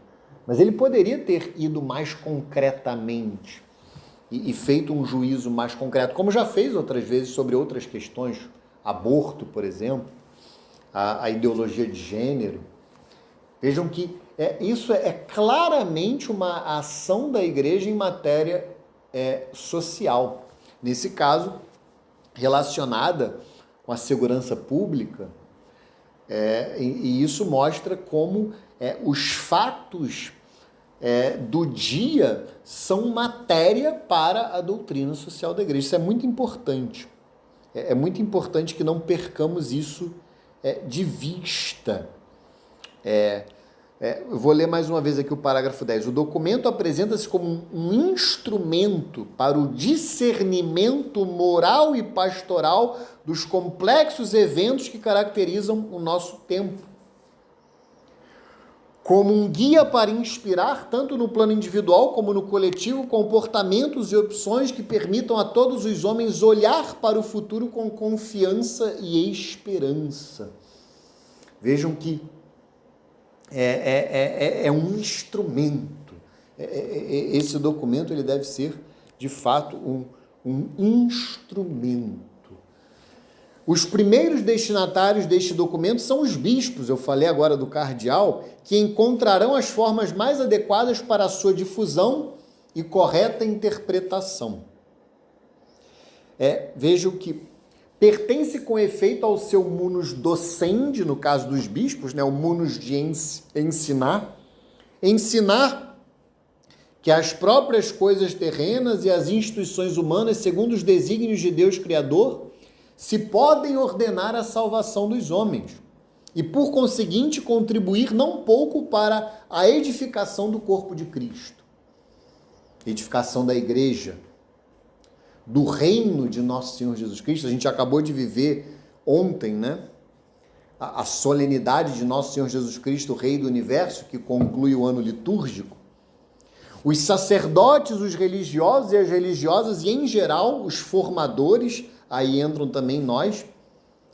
mas ele poderia ter ido mais concretamente e feito um juízo mais concreto, como já fez outras vezes sobre outras questões, aborto, por exemplo, a ideologia de gênero. Vejam que isso é claramente uma ação da igreja em matéria social. Nesse caso, relacionada com a segurança pública, e isso mostra como os fatos do dia são matéria para a doutrina social da igreja. Isso é muito importante. É muito importante que não percamos isso de vista. Eu vou ler mais uma vez aqui o parágrafo 10. O documento apresenta-se como um instrumento para o discernimento moral e pastoral dos complexos eventos que caracterizam o nosso tempo. Como um guia para inspirar, tanto no plano individual como no coletivo, comportamentos e opções que permitam a todos os homens olhar para o futuro com confiança e esperança. Vejam que é um instrumento. Esse documento ele deve ser, de fato, um instrumento. Os primeiros destinatários deste documento são os bispos, eu falei agora do cardeal, que encontrarão as formas mais adequadas para a sua difusão e correta interpretação. Vejam que pertence com efeito ao seu munus docendi, no caso dos bispos, o munus de ensinar que as próprias coisas terrenas e as instituições humanas, segundo os desígnios de Deus Criador, se podem ordenar a salvação dos homens e, por conseguinte, contribuir não pouco para a edificação do corpo de Cristo, edificação da igreja, do reino de nosso Senhor Jesus Cristo. A gente acabou de viver ontem, a solenidade de nosso Senhor Jesus Cristo, o Rei do Universo, que conclui o ano litúrgico. Os sacerdotes, os religiosos e as religiosas, e em geral os formadores, aí entram também nós,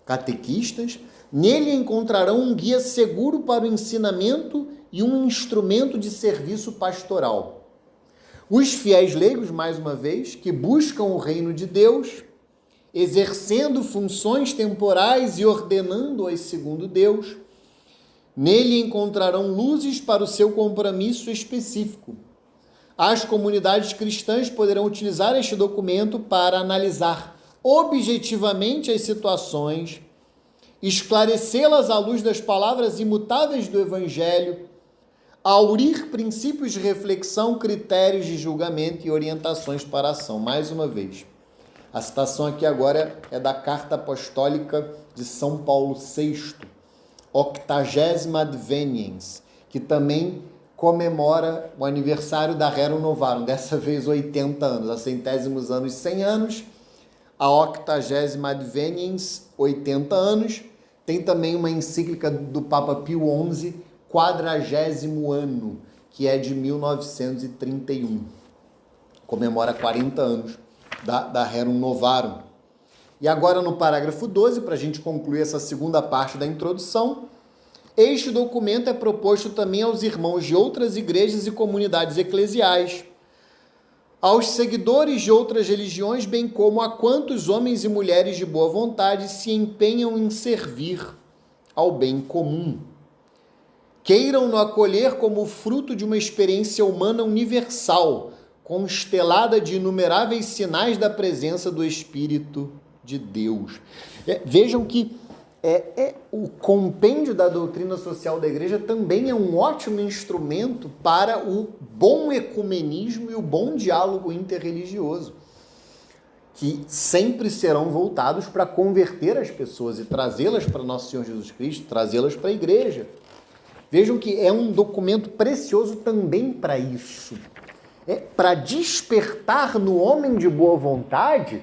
catequistas, nele encontrarão um guia seguro para o ensinamento e um instrumento de serviço pastoral. Os fiéis leigos, mais uma vez, que buscam o reino de Deus, exercendo funções temporais e ordenando-as segundo Deus, nele encontrarão luzes para o seu compromisso específico. As comunidades cristãs poderão utilizar este documento para analisar objetivamente as situações, esclarecê-las à luz das palavras imutáveis do Evangelho, aurir princípios de reflexão, critérios de julgamento e orientações para a ação. Mais uma vez, a citação aqui agora é da Carta Apostólica de São Paulo VI, 80ª Adveniens, que também comemora o aniversário da Rerum Novarum, dessa vez 80 anos, a centésimos anos, 100 anos, a 80ª Adveniens, 80 anos. Tem também uma encíclica do Papa Pio XI, 40º ano, que é de 1931. Comemora 40 anos da Rerum Novarum. E agora no parágrafo 12, para a gente concluir essa segunda parte da introdução, este documento é proposto também aos irmãos de outras igrejas e comunidades eclesiais, aos seguidores de outras religiões, bem como a quantos homens e mulheres de boa vontade se empenham em servir ao bem comum. Queiram-no acolher como fruto de uma experiência humana universal, constelada de inumeráveis sinais da presença do Espírito de Deus. Vejam que o compêndio da doutrina social da igreja também é um ótimo instrumento para o bom ecumenismo e o bom diálogo interreligioso, que sempre serão voltados para converter as pessoas e trazê-las para nosso Senhor Jesus Cristo, trazê-las para a igreja. Vejam que é um documento precioso também para isso. Para despertar no homem de boa vontade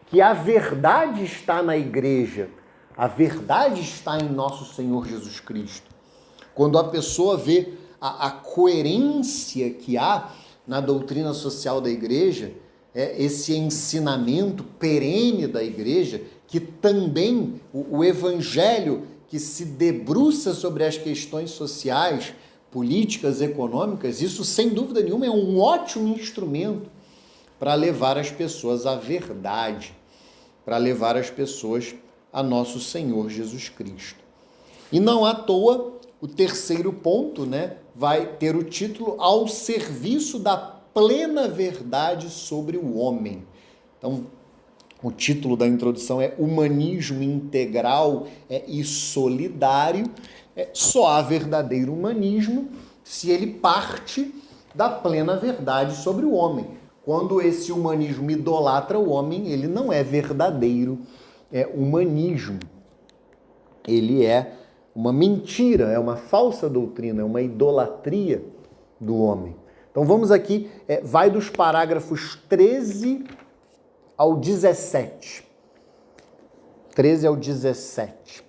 que a verdade está na igreja, a verdade está em nosso Senhor Jesus Cristo. Quando a pessoa vê a coerência que há na doutrina social da igreja, esse ensinamento perene da igreja, que também o evangelho que se debruça sobre as questões sociais, políticas, econômicas, isso sem dúvida nenhuma é um ótimo instrumento para levar as pessoas à verdade, para levar as pessoas a nosso Senhor Jesus Cristo. E não à toa, o terceiro ponto, vai ter o título Ao Serviço da Plena Verdade sobre o Homem. Então, o título da introdução é Humanismo Integral e Solidário. Só há verdadeiro humanismo se ele parte da plena verdade sobre o homem. Quando esse humanismo idolatra o homem, ele não é verdadeiro humanismo. Ele é uma mentira, é uma falsa doutrina, é uma idolatria do homem. Então vamos aqui, vai dos parágrafos 13 ao 17. 13 ao 17.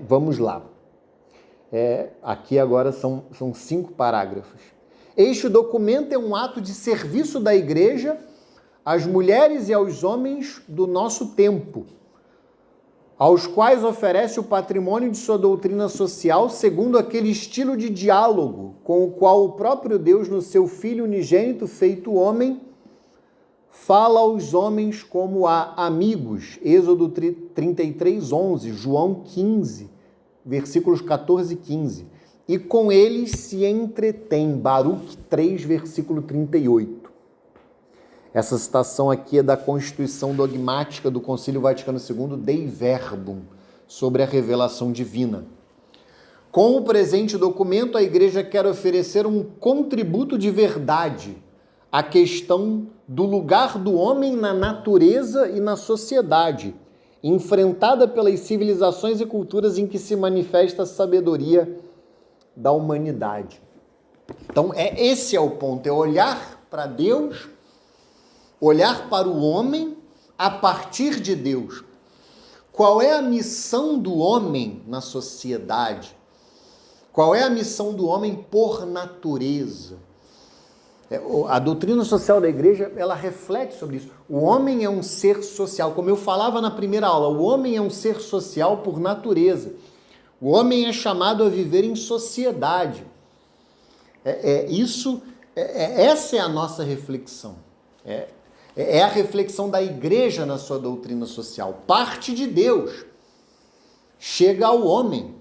Vamos lá. Aqui agora são 5 parágrafos. Este documento é um ato de serviço da igreja às mulheres e aos homens do nosso tempo, aos quais oferece o patrimônio de sua doutrina social segundo aquele estilo de diálogo com o qual o próprio Deus, no seu Filho unigênito feito homem, fala aos homens como a amigos. Êxodo 33, 11, João 15, versículos 14 e 15. E com eles se entretém. Baruque 3, versículo 38. Essa citação aqui é da Constituição Dogmática do Concílio Vaticano II, Dei Verbum, sobre a revelação divina. Com o presente documento, a Igreja quer oferecer um contributo de verdade à questão do lugar do homem na natureza e na sociedade, enfrentada pelas civilizações e culturas em que se manifesta a sabedoria da humanidade. Então, esse é o ponto, é olhar para Deus, olhar para o homem a partir de Deus. Qual é a missão do homem na sociedade? Qual é a missão do homem por natureza? A doutrina social da igreja, ela reflete sobre isso. O homem é um ser social. Como eu falava na primeira aula, o homem é um ser social por natureza. O homem é chamado a viver em sociedade. Essa é a nossa reflexão. É a reflexão da igreja na sua doutrina social. Parte de Deus, chega ao homem.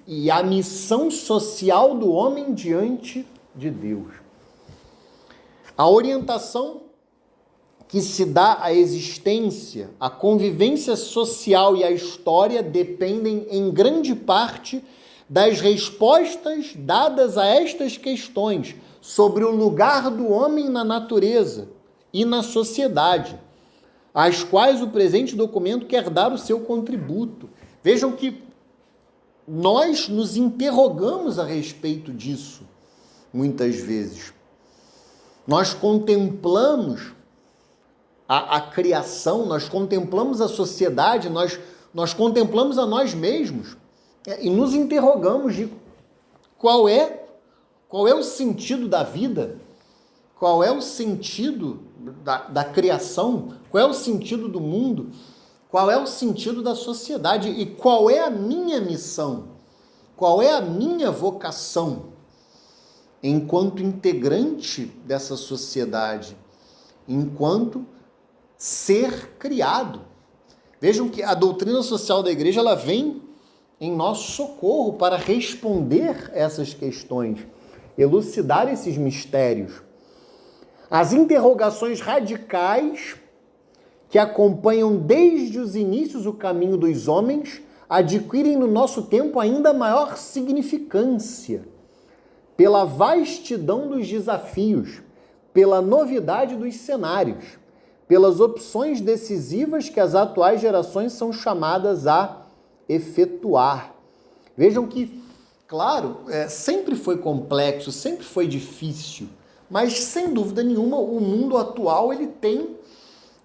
E a missão social do homem diante de Deus. A orientação que se dá à existência, à convivência social e à história dependem em grande parte das respostas dadas a estas questões sobre o lugar do homem na natureza e na sociedade, às quais o presente documento quer dar o seu contributo. Vejam que nós nos interrogamos a respeito disso, muitas vezes. Nós contemplamos a criação, nós contemplamos a sociedade, nós contemplamos a nós mesmos e nos interrogamos de qual é o sentido da vida, qual é o sentido da criação, qual é o sentido do mundo, qual é o sentido da sociedade e qual é a minha missão, qual é a minha vocação enquanto integrante dessa sociedade, enquanto ser criado. Vejam que a doutrina social da igreja, ela vem em nosso socorro para responder essas questões, elucidar esses mistérios. As interrogações radicais que acompanham desde os inícios o caminho dos homens adquirem no nosso tempo ainda maior significância, pela vastidão dos desafios, pela novidade dos cenários, pelas opções decisivas que as atuais gerações são chamadas a efetuar. Vejam que, claro, sempre foi complexo, sempre foi difícil, mas sem dúvida nenhuma o mundo atual ele tem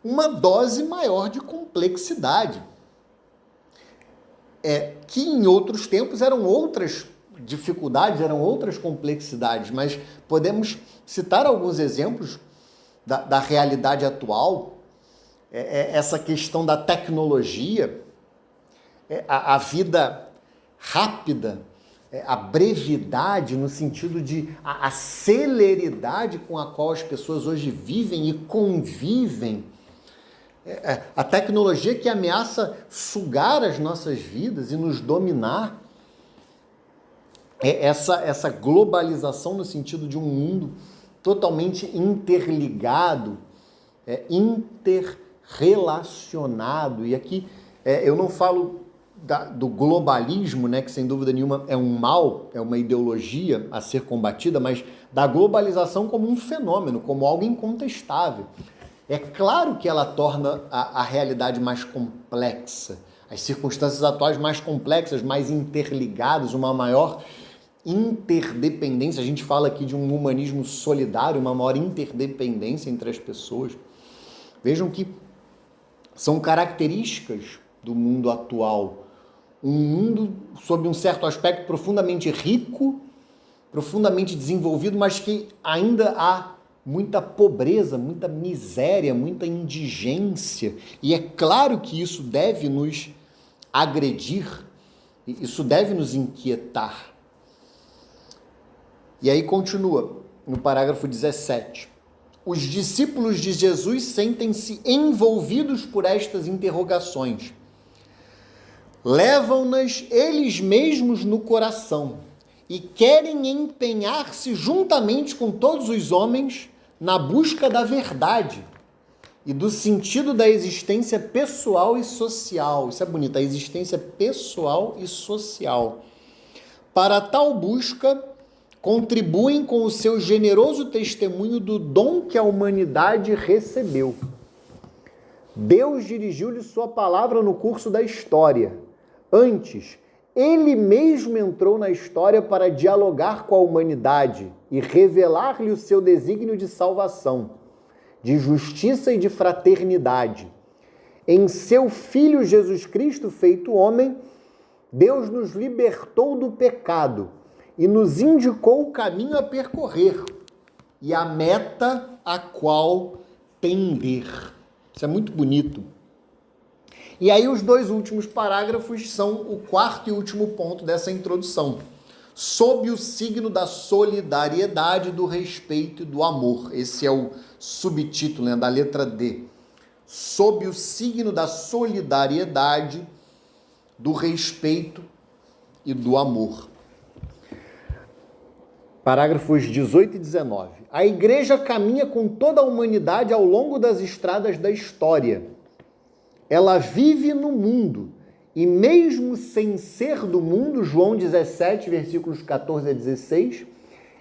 uma dose maior de complexidade. Que em outros tempos eram outras dificuldades, eram outras complexidades, mas podemos citar alguns exemplos da realidade atual, essa questão da tecnologia, a vida rápida, a brevidade no sentido de a celeridade com a qual as pessoas hoje vivem e convivem, a tecnologia que ameaça sugar as nossas vidas e nos dominar, essa globalização no sentido de um mundo totalmente interligado, interrelacionado. E aqui eu não falo do globalismo, né, que sem dúvida nenhuma é um mal, é uma ideologia a ser combatida, mas da globalização como um fenômeno, como algo incontestável. É claro que ela torna a realidade mais complexa, as circunstâncias atuais mais complexas, mais interligadas, uma maior interdependência. A gente fala aqui de um humanismo solidário, uma maior interdependência entre as pessoas. Vejam que são características do mundo atual. Um mundo, sob um certo aspecto, profundamente rico, profundamente desenvolvido, mas que ainda há muita pobreza, muita miséria, muita indigência. E é claro que isso deve nos agredir, isso deve nos inquietar. E aí continua, no parágrafo 17. Os discípulos de Jesus sentem-se envolvidos por estas interrogações. Levam-nas eles mesmos no coração e querem empenhar-se juntamente com todos os homens na busca da verdade e do sentido da existência pessoal e social. Isso é bonito, a existência pessoal e social. Para tal busca, contribuem com o seu generoso testemunho do dom que a humanidade recebeu. Deus dirigiu-lhe sua palavra no curso da história. Antes, ele mesmo entrou na história para dialogar com a humanidade e revelar-lhe o seu desígnio de salvação, de justiça e de fraternidade. Em seu Filho Jesus Cristo, feito homem, Deus nos libertou do pecado e nos indicou o caminho a percorrer e a meta a qual tender. Isso é muito bonito. E aí os dois últimos parágrafos são o quarto e último ponto dessa introdução. Sob o signo da solidariedade, do respeito e do amor. Esse é o subtítulo, né, da letra D. Sob o signo da solidariedade, do respeito e do amor. Parágrafos 18 e 19. A Igreja caminha com toda a humanidade ao longo das estradas da história. Ela vive no mundo e mesmo sem ser do mundo, João 17, versículos 14 a 16,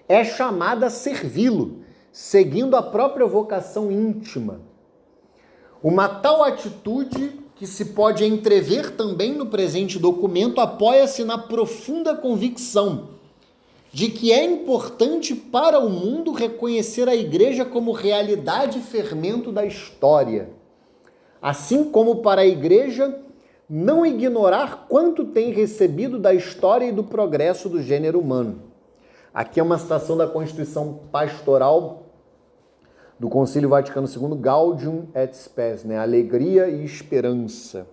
é chamada a servi-lo, seguindo a própria vocação íntima. Uma tal atitude, que se pode entrever também no presente documento, apoia-se na profunda convicção de que é importante para o mundo reconhecer a Igreja como realidade e fermento da história, assim como para a Igreja não ignorar quanto tem recebido da história e do progresso do gênero humano. Aqui é uma citação da Constituição Pastoral do Concílio Vaticano II, Gaudium et Spes, né? Alegria e esperança.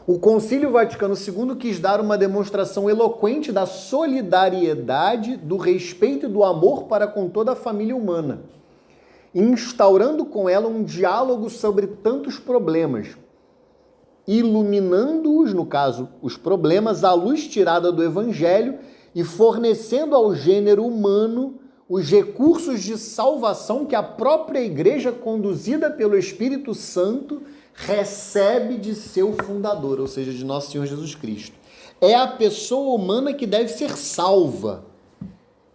O Concílio Vaticano II quis dar uma demonstração eloquente da solidariedade, do respeito e do amor para com toda a família humana, instaurando com ela um diálogo sobre tantos problemas, iluminando-os, no caso, os problemas, à luz tirada do Evangelho e fornecendo ao gênero humano os recursos de salvação que a própria Igreja, conduzida pelo Espírito Santo, recebe de seu fundador, ou seja, de nosso Senhor Jesus Cristo. É a pessoa humana que deve ser salva.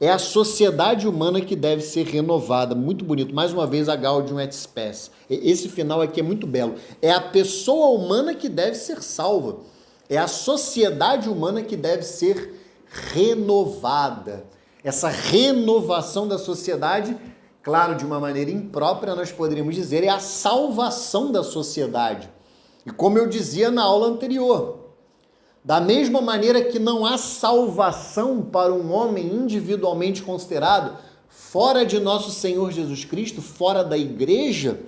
é a sociedade humana que deve ser renovada. Muito bonito. Mais uma vez, a Gaudium et Spes. Esse final aqui é muito belo. É a pessoa humana que deve ser salva. É a sociedade humana que deve ser renovada. Essa renovação da sociedade, claro, de uma maneira imprópria, nós poderíamos dizer, é a salvação da sociedade. E como eu dizia na aula anterior, da mesma maneira que não há salvação para um homem individualmente considerado, fora de nosso Senhor Jesus Cristo, fora da igreja,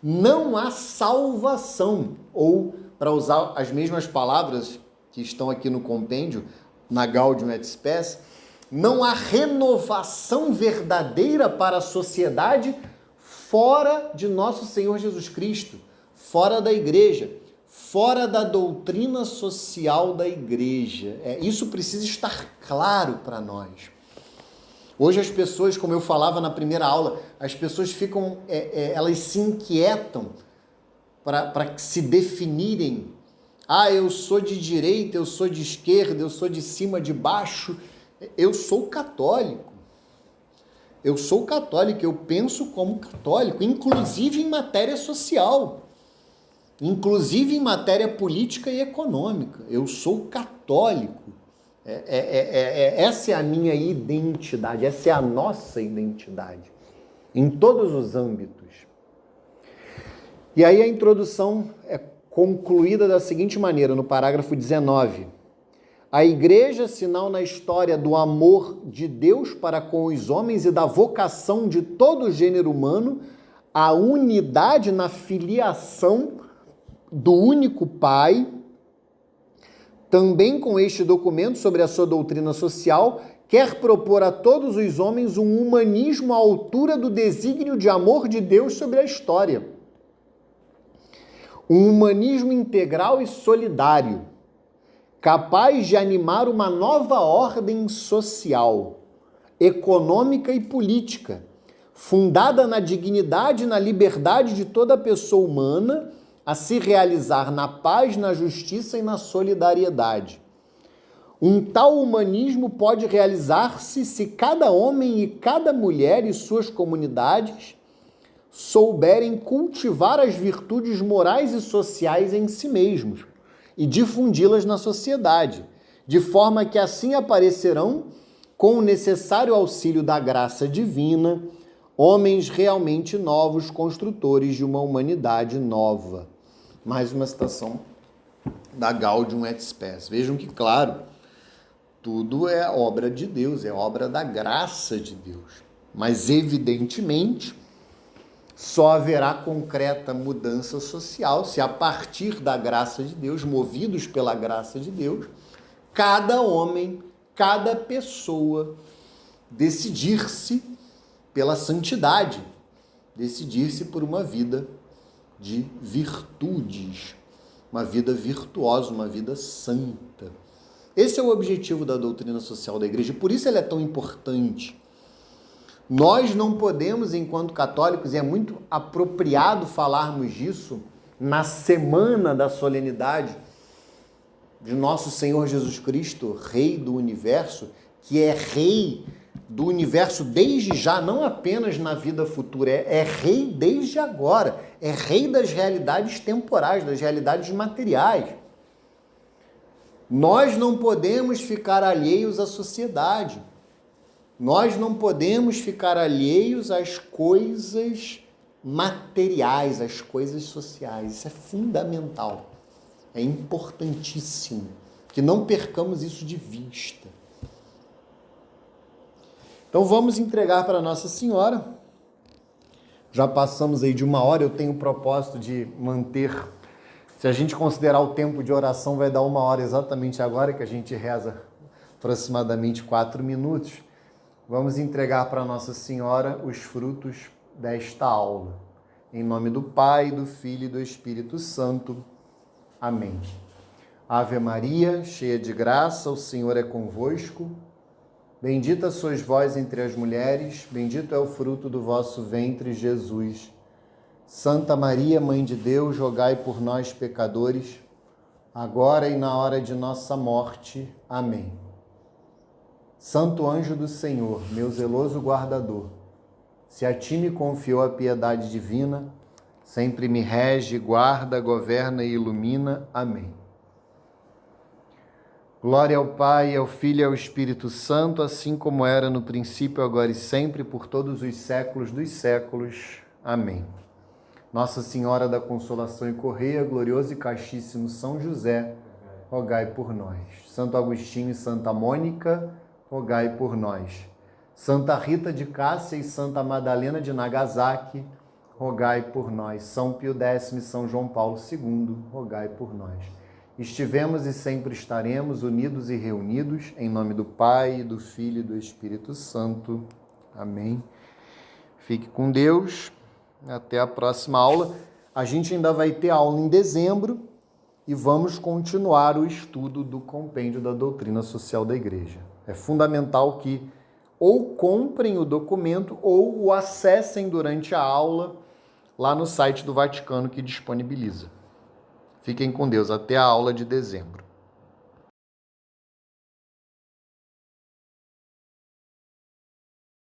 não há salvação. Ou, para usar as mesmas palavras que estão aqui no compêndio, na Gaudium et Spes, não há renovação verdadeira para a sociedade fora de nosso Senhor Jesus Cristo, fora da igreja, fora da doutrina social da igreja. Isso precisa estar claro para nós. Hoje as pessoas, como eu falava na primeira aula, as pessoas ficam, elas se inquietam para se definirem. Ah, eu sou de direita, eu sou de esquerda, eu sou de cima, de baixo. Eu sou católico. Eu sou católico, eu penso como católico, inclusive em matéria social. Inclusive em matéria política e econômica. Eu sou católico. Essa é a minha identidade, essa é a nossa identidade, em todos os âmbitos. E aí a introdução é concluída da seguinte maneira, no parágrafo 19. A igreja, sinal na história do amor de Deus para com os homens e da vocação de todo o gênero humano, a unidade na filiação do único Pai, também com este documento sobre a sua doutrina social, quer propor a todos os homens um humanismo à altura do desígnio de amor de Deus sobre a história. Um humanismo integral e solidário, capaz de animar uma nova ordem social, econômica e política, fundada na dignidade e na liberdade de toda pessoa humana, a se realizar na paz, na justiça e na solidariedade. Um tal humanismo pode realizar-se se cada homem e cada mulher e suas comunidades souberem cultivar as virtudes morais e sociais em si mesmos e difundi-las na sociedade, de forma que assim aparecerão, com o necessário auxílio da graça divina, homens realmente novos, construtores de uma humanidade nova. Mais uma citação da Gaudium et Spes. Vejam que, claro, tudo é obra de Deus, é obra da graça de Deus. Mas, evidentemente, só haverá concreta mudança social se, a partir da graça de Deus, movidos pela graça de Deus, cada homem, cada pessoa decidir-se pela santidade, decidir-se por uma vida de virtudes, uma vida virtuosa, uma vida santa. Esse é o objetivo da doutrina social da igreja, e por isso ela é tão importante. Nós não podemos, enquanto católicos, e é muito apropriado falarmos disso na semana da solenidade de nosso Senhor Jesus Cristo, Rei do Universo, que é Rei do Universo desde já, não apenas na vida futura, é Rei desde agora, é Rei das realidades temporais, das realidades materiais. Nós não podemos ficar alheios à sociedade. Nós não podemos ficar alheios às coisas materiais, às coisas sociais. Isso é fundamental, é importantíssimo, que não percamos isso de vista. Então vamos entregar para Nossa Senhora. Já passamos aí de 1 hora, eu tenho o propósito de manter, se a gente considerar o tempo de oração, vai dar 1 hora exatamente agora, que a gente reza aproximadamente 4 minutos. Vamos entregar para Nossa Senhora os frutos desta aula. Em nome do Pai, do Filho e do Espírito Santo. Amém. Ave Maria, cheia de graça, o Senhor é convosco. Bendita sois vós entre as mulheres, bendito é o fruto do vosso ventre, Jesus. Santa Maria, Mãe de Deus, rogai por nós, pecadores, agora e na hora de nossa morte. Amém. Santo anjo do Senhor, meu zeloso guardador, se a ti me confiou a piedade divina, sempre me rege, guarda, governa e ilumina. Amém. Glória ao Pai, ao Filho e ao Espírito Santo, assim como era no princípio, agora e sempre, por todos os séculos dos séculos. Amém. Nossa Senhora da Consolação e Correia, glorioso e castíssimo São José, rogai por nós. Santo Agostinho e Santa Mônica, rogai por nós. Santa Rita de Cássia e Santa Madalena de Nagasaki, rogai por nós. São Pio X e São João Paulo II, rogai por nós. Estivemos e sempre estaremos unidos e reunidos, em nome do Pai, do Filho e do Espírito Santo. Amém. Fique com Deus. Até a próxima aula. A gente ainda vai ter aula em dezembro e vamos continuar o estudo do Compêndio da Doutrina Social da Igreja. É fundamental que ou comprem o documento ou o acessem durante a aula lá no site do Vaticano que disponibiliza. Fiquem com Deus. Até a aula de dezembro.